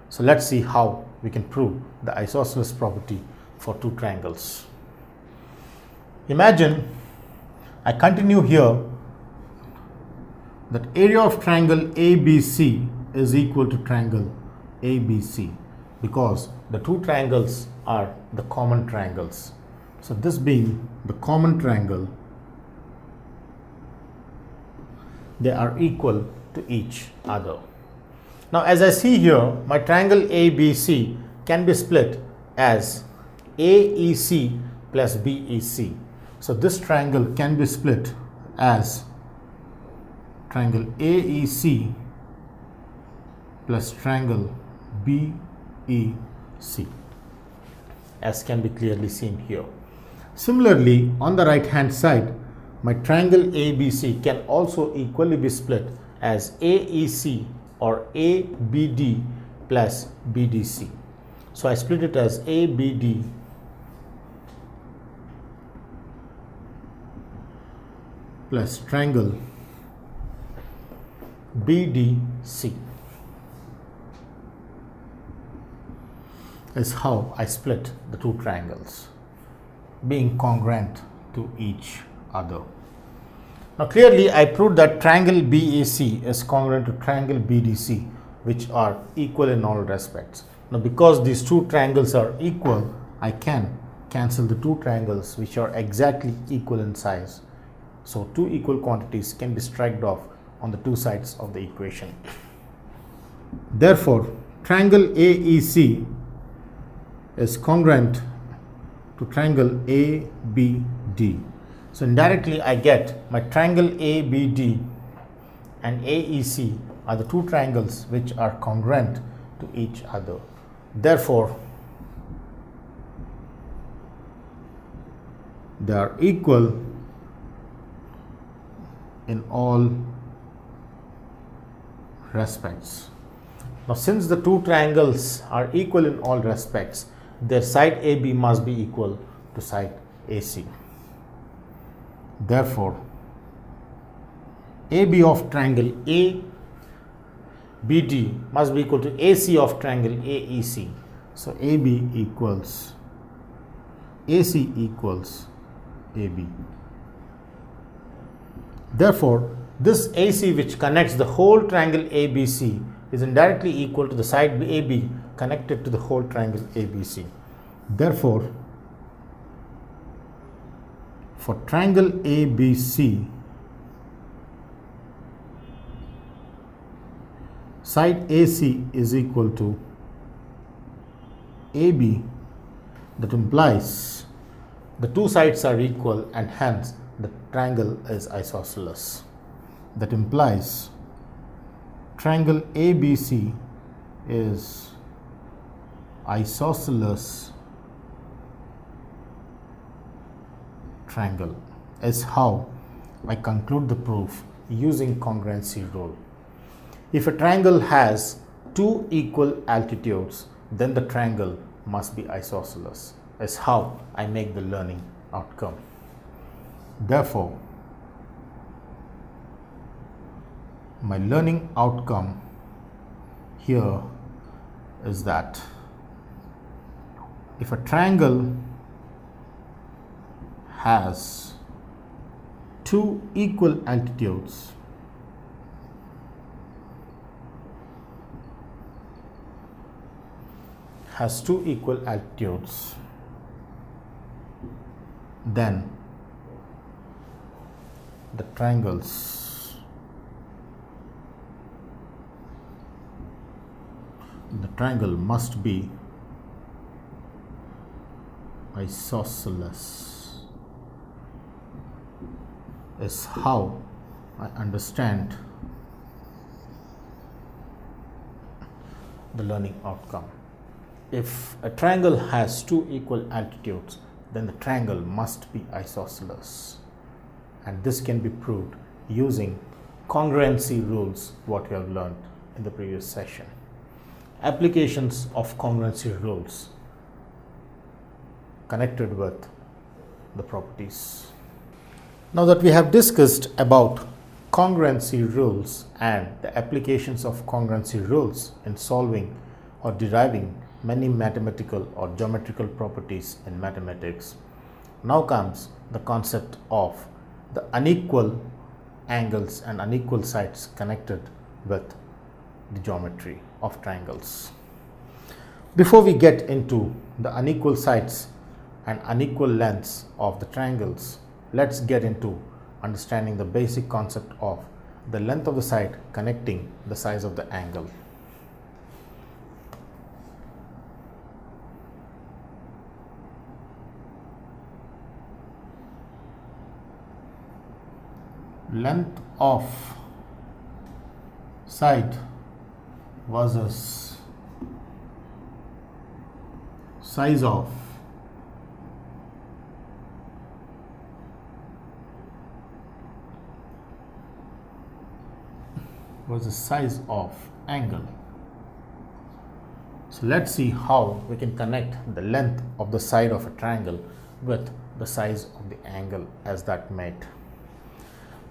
So let's see how we can prove the isosceles property for two triangles. Imagine I continue here that area of triangle ABC is equal to triangle ABC because the two triangles are the common triangles. So this being the common triangle, they are equal to each other. Now as I see here, my triangle ABC can be split as AEC plus BEC. So this triangle can be split as triangle AEC plus triangle BEC, as can be clearly seen here. Similarly, on the right hand side, my triangle ABC can also equally be split as AEC or ABD plus BDC. So I split it as ABD plus triangle BDC is how I split the two triangles, being congruent to each other. Now clearly I proved that triangle BAC is congruent to triangle BDC, which are equal in all respects. Now because these two triangles are equal, I can cancel the two triangles which are exactly equal in size. So two equal quantities can be struck off on the two sides of the equation. Therefore, triangle AEC is congruent to triangle ABD. So indirectly I get my triangle ABD and AEC are the two triangles which are congruent to each other. Therefore, they are equal in all respects. Now since the two triangles are equal in all respects, their side AB must be equal to side AC. Therefore, AB of triangle ABD must be equal to AC of triangle AEC. So AB equals AC equals AB. Therefore, this AC which connects the whole triangle ABC is indirectly equal to the side AB connected to the whole triangle ABC. Therefore, for triangle ABC, side AC is equal to AB. That implies the two sides are equal and hence the triangle is isosceles. that implies triangle ABC is isosceles triangle, is how I conclude the proof using congruency rule. If a triangle has two equal altitudes, then the triangle must be isosceles, is how I make the learning outcome. Therefore, my learning outcome here is that if a triangle has two equal altitudes, then the triangle must be isosceles, is how I understand the learning outcome. If a triangle has two equal altitudes, then the triangle must be isosceles, and this can be proved using congruency rules, what we have learned in the previous session. Applications of congruency rules connected with the properties. Now that we have discussed about congruency rules and the applications of congruency rules in solving or deriving many mathematical or geometrical properties in mathematics, now comes the concept of the unequal angles and unequal sides connected with the geometry of triangles. Before we get into the unequal sides and unequal lengths of the triangles, let's get into understanding the basic concept of the length of the side connecting the size of the angle. Length of side versus size of angle. So let's see how we can connect the length of the side of a triangle with the size of the angle as that made.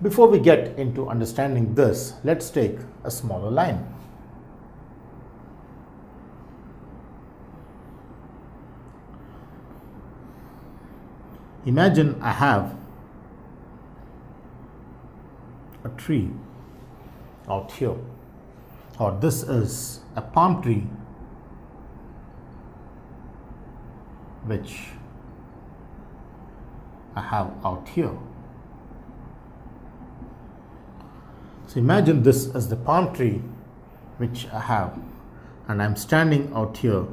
Before we get into understanding this, let's take a smaller line. Imagine I have a tree out here, or this is a palm tree which I have out here. So imagine this as the palm tree which I have, and I'm standing out here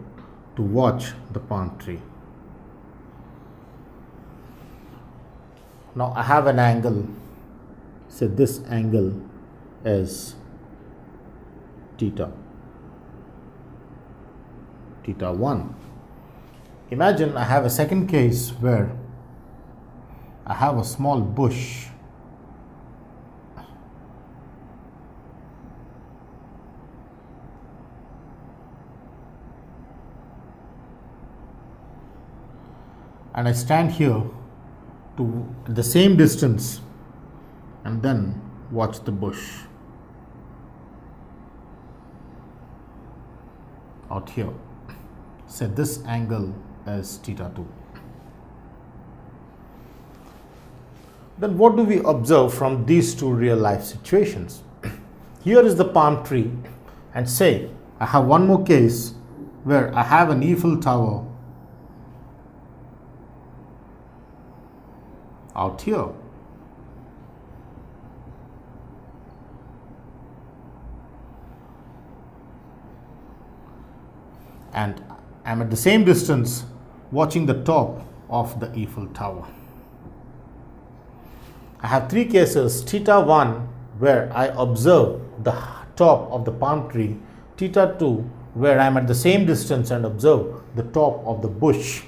to watch the palm tree. Now I have an angle, say this angle is theta 1. Imagine I have a second case where I have a small bush and I stand here to the same distance and then watch the bush out here. Say this angle is theta 2. Then what do we observe from these two real life situations? Here is the palm tree, and say I have one more case where I have an Eiffel Tower out here. And I'm at the same distance watching the top of the Eiffel Tower. I have three cases, theta 1 where I observe the top of the palm tree, theta 2 where I am at the same distance and observe the top of the bush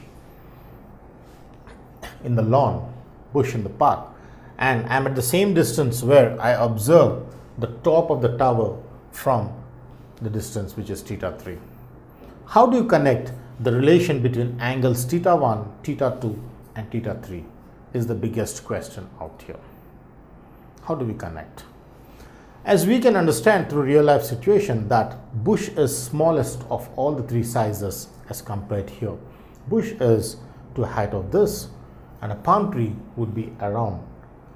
in the lawn, bush in the park, and I am at the same distance where I observe the top of the tower from the distance which is theta 3. How do you connect the relation between angles theta 1, theta 2 and theta 3 is the biggest question out here. How do we connect? As we can understand through real life situation that bush is smallest of all the three sizes as compared here. Bush is to a height of this, and a palm tree would be around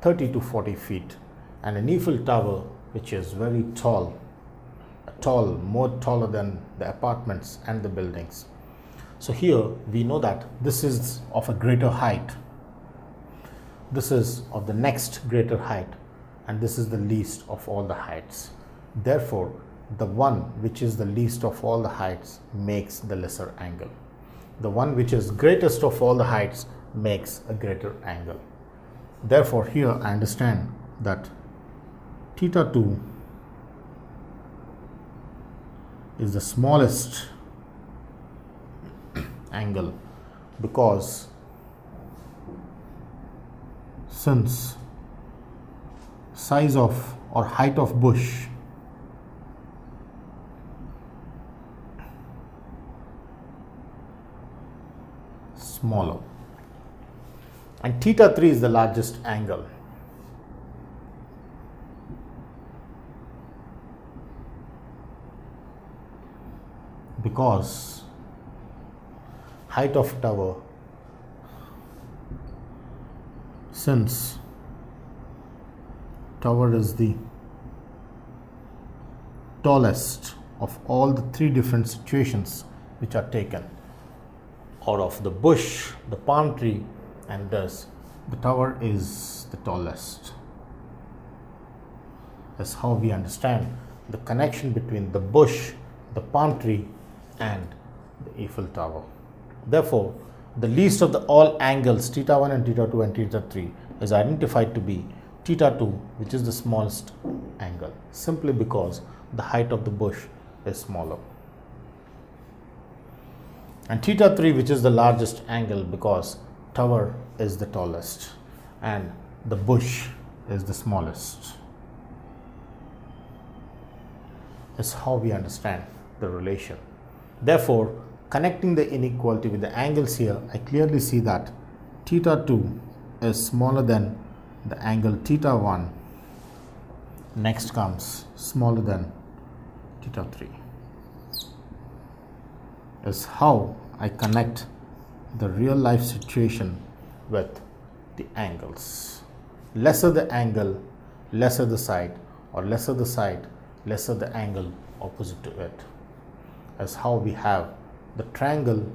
30 to 40 feet, and an Eiffel Tower which is very tall, more taller than the apartments and the buildings. So here we know that this is of a greater height, this is of the next greater height, and this is the least of all the heights. Therefore, the one which is the least of all the heights makes the lesser angle. The one which is greatest of all the heights makes a greater angle. Therefore, here I understand that theta 2 is the smallest angle, because since size of or height of bush smaller, and theta 3 is the largest angle. Because height of tower, since tower is the tallest of all the three different situations which are taken out of the bush, the palm tree, and thus the tower is the tallest. That's how we understand the connection between the bush, the palm tree, and the Eiffel Tower. Therefore, the least of the all angles theta 1 and theta 2 and theta 3 is identified to be theta 2, which is the smallest angle, simply because the height of the bush is smaller, and theta 3, which is the largest angle, because tower is the tallest and the bush is the smallest. Is how we understand the relation. Therefore, connecting the inequality with the angles here, I clearly see that theta 2 is smaller than the angle theta 1. Next comes smaller than theta 3. Is how I connect the real life situation with the angles. Lesser the angle, lesser the side, or lesser the side, lesser the angle opposite to it. As how we have the triangle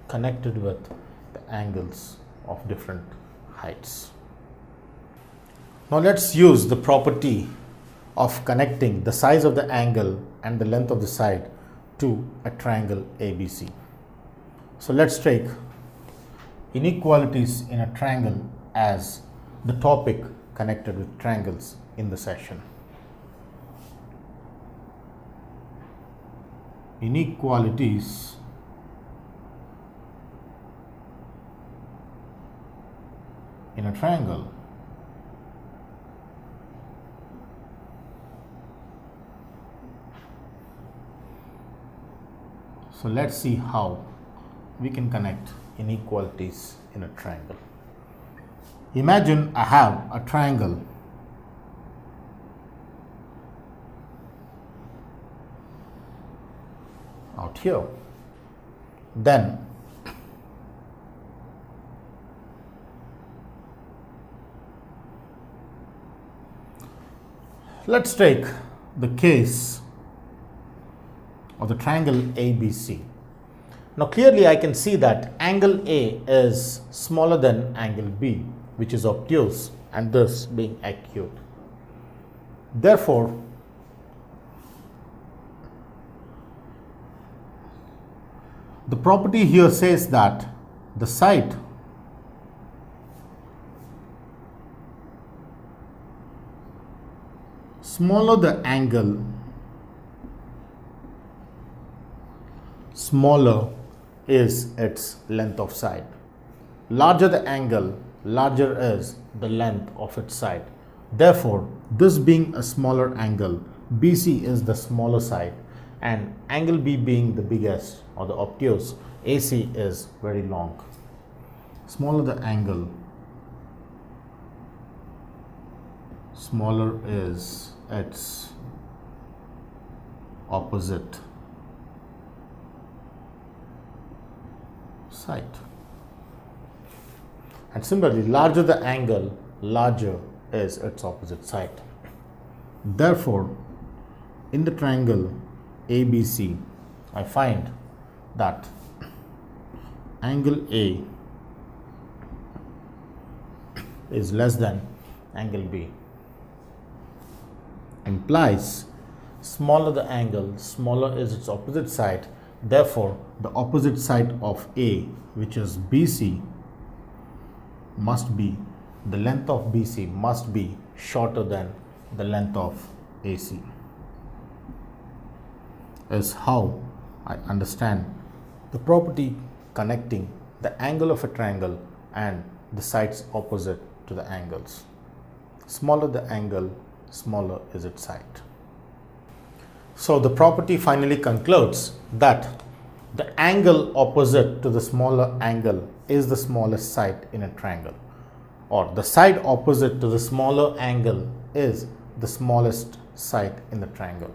connected with the angles of different heights. Now let's use the property of connecting the size of the angle and the length of the side to a triangle ABC. So let's take inequalities in a triangle as the topic connected with triangles in the session. Inequalities in a triangle. So let's see how we can connect inequalities in a triangle. Imagine I have a triangle out here. Then let's take the case of the triangle ABC. Now clearly I can see that angle A is smaller than angle B, which is obtuse and thus being acute. Therefore, the property here says that the side Smaller the angle, smaller is its length of side. Larger the angle, larger is the length of its side. Therefore, this being a smaller angle, BC is the smaller side, and angle B being the biggest or the obtuse, AC is very long. Smaller the angle, smaller is its opposite side. And similarly, larger the angle, larger is its opposite side. Therefore, in the triangle ABC, I find that angle A is less than angle B. Implies smaller the angle, smaller is its opposite side. Therefore, the opposite side of A, which is BC, must be, the length of BC must be shorter than the length of AC. Is how I understand the property connecting the angle of a triangle and the sides opposite to the angles. Smaller the angle, smaller is its side. So the property finally concludes that the angle opposite to the smaller angle is the smallest side in a triangle, or the side opposite to the smaller angle is the smallest side in the triangle,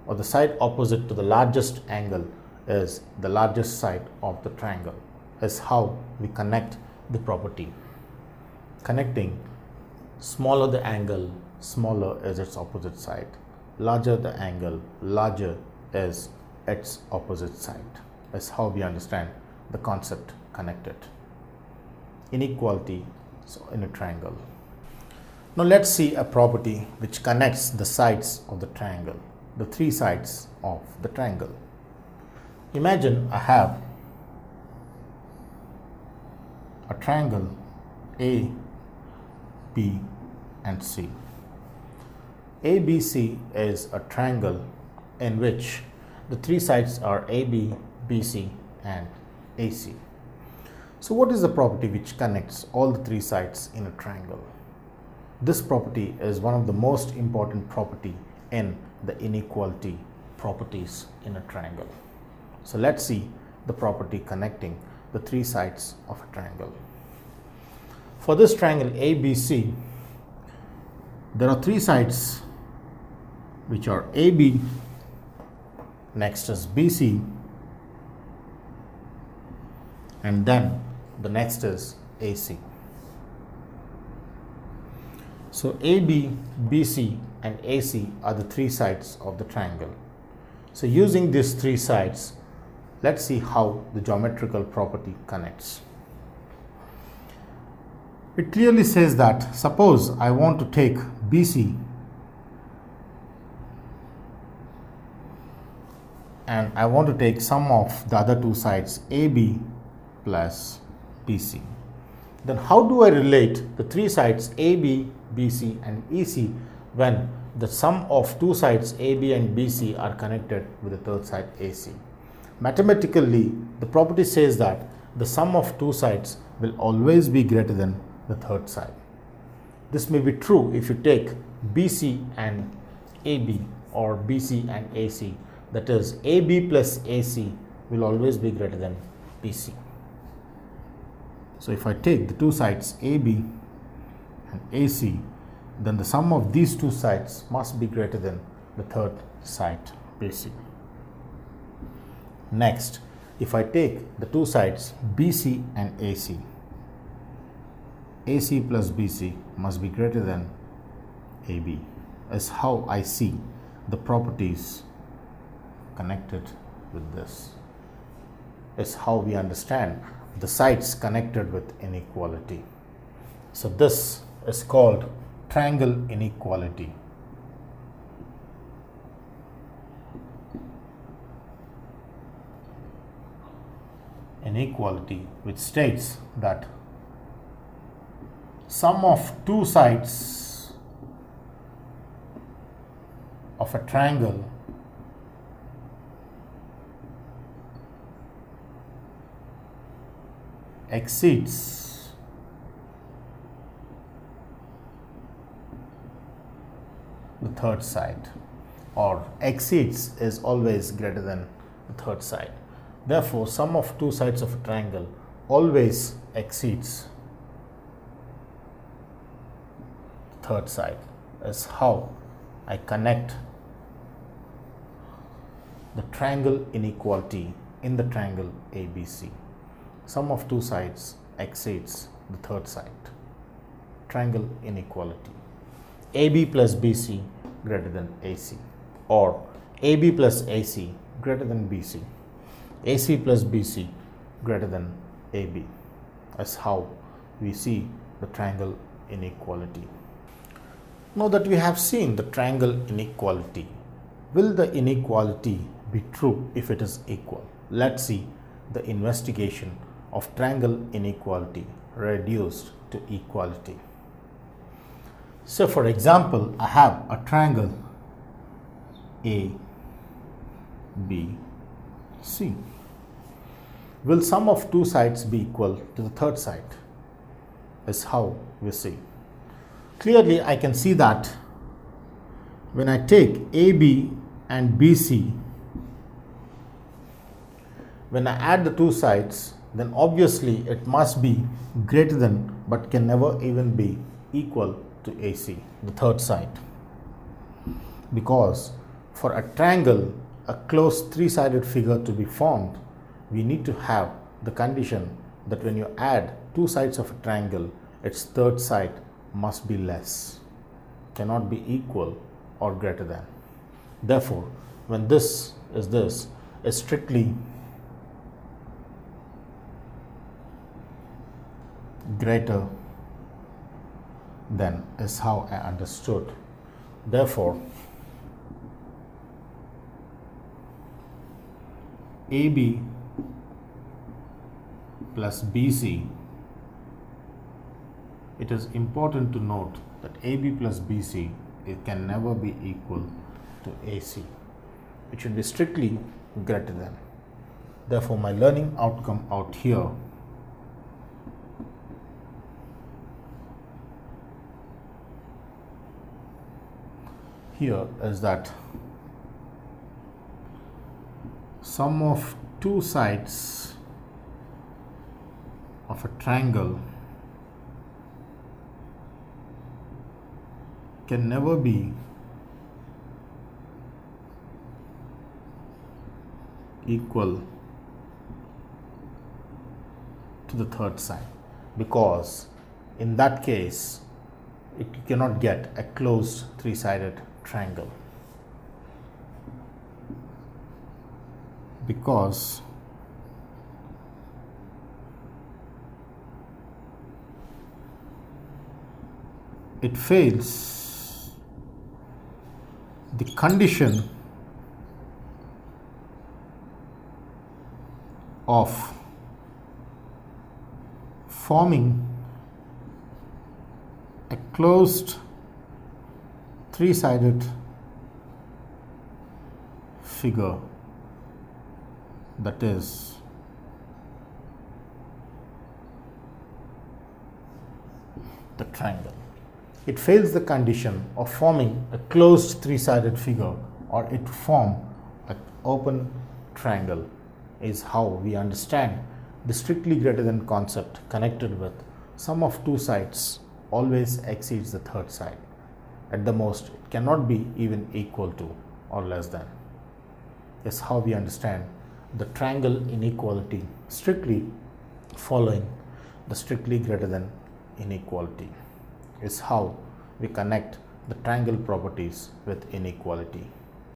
or the side opposite to the largest angle is the largest side of the triangle. Is how we connect the property. Connecting smaller the angle, smaller is its opposite side. Larger the angle, larger is its opposite side. Is how we understand the concept connected. Inequality in a triangle. Now let's see a property which connects the sides of the triangle, the three sides of the triangle. Imagine I have a triangle A, B and C. ABC is a triangle in which the three sides are AB, BC and AC. So what is the property which connects all the three sides in a triangle? This property is one of the most important property in the inequality properties in a triangle. So let's see the property connecting the three sides of a triangle. For this triangle ABC, there are three sides which are AB, next is BC, and then the next is AC. So AB, BC and AC are the three sides of the triangle. So using these three sides, let's see how the geometrical property connects. It clearly says that suppose I want to take BC and I want to take sum of the other two sides AB plus BC. Then how do I relate the three sides AB, BC and EC when the sum of two sides AB and BC are connected with the third side AC? Mathematically, the property says that the sum of two sides will always be greater than the third side. This may be true if you take BC and AB or BC and AC. That is, AB plus AC will always be greater than BC. So if I take the two sides AB and AC, then the sum of these two sides must be greater than the third side BC. Next, if I take the two sides BC and AC, AC plus BC must be greater than AB. Is how I see the properties connected with this. Is how we understand the sides connected with inequality. So this is called triangle inequality. Inequality which states that sum of two sides of a triangle exceeds the third side, or exceeds is always greater than the third side. Therefore, sum of two sides of a triangle always exceeds the third side, is how I connect the triangle inequality in the triangle ABC. Sum of two sides exceeds the third side. Triangle inequality. AB plus BC greater than AC, or AB plus AC greater than BC. AC plus BC greater than AB. That's how we see the triangle inequality. Now that we have seen the triangle inequality, will the inequality be true if it is equal? Let's see the investigation of triangle inequality reduced to equality. So for example, I have a triangle A, B, C. Will sum of two sides be equal to the third side? Is how we see. Clearly, I can see that when I take AB and BC, when I add the two sides, then obviously it must be greater than, but can never even be equal to AC, the third side. Because for a triangle, a closed three-sided figure to be formed, we need to have the condition that when you add two sides of a triangle, its third side must be less, cannot be equal or greater than. Therefore, when this is strictly greater than is how I understood. Therefore, AB plus BC, it is important to note that AB plus BC, it can never be equal to AC. It should be strictly greater than. Therefore, my learning outcome out here is that sum of two sides of a triangle can never be equal to the third side, because in that case it cannot get a closed three-sided triangle, because it fails the condition of forming a closed three-sided figure, that is the triangle. It fails the condition of forming a closed three-sided figure, or it form an open triangle, is how we understand the strictly greater than concept connected with sum of two sides always exceeds the third side. At the most, it cannot be even equal to or less than. Is how we understand the triangle inequality strictly following the strictly greater than inequality. Is how we connect the triangle properties with inequality.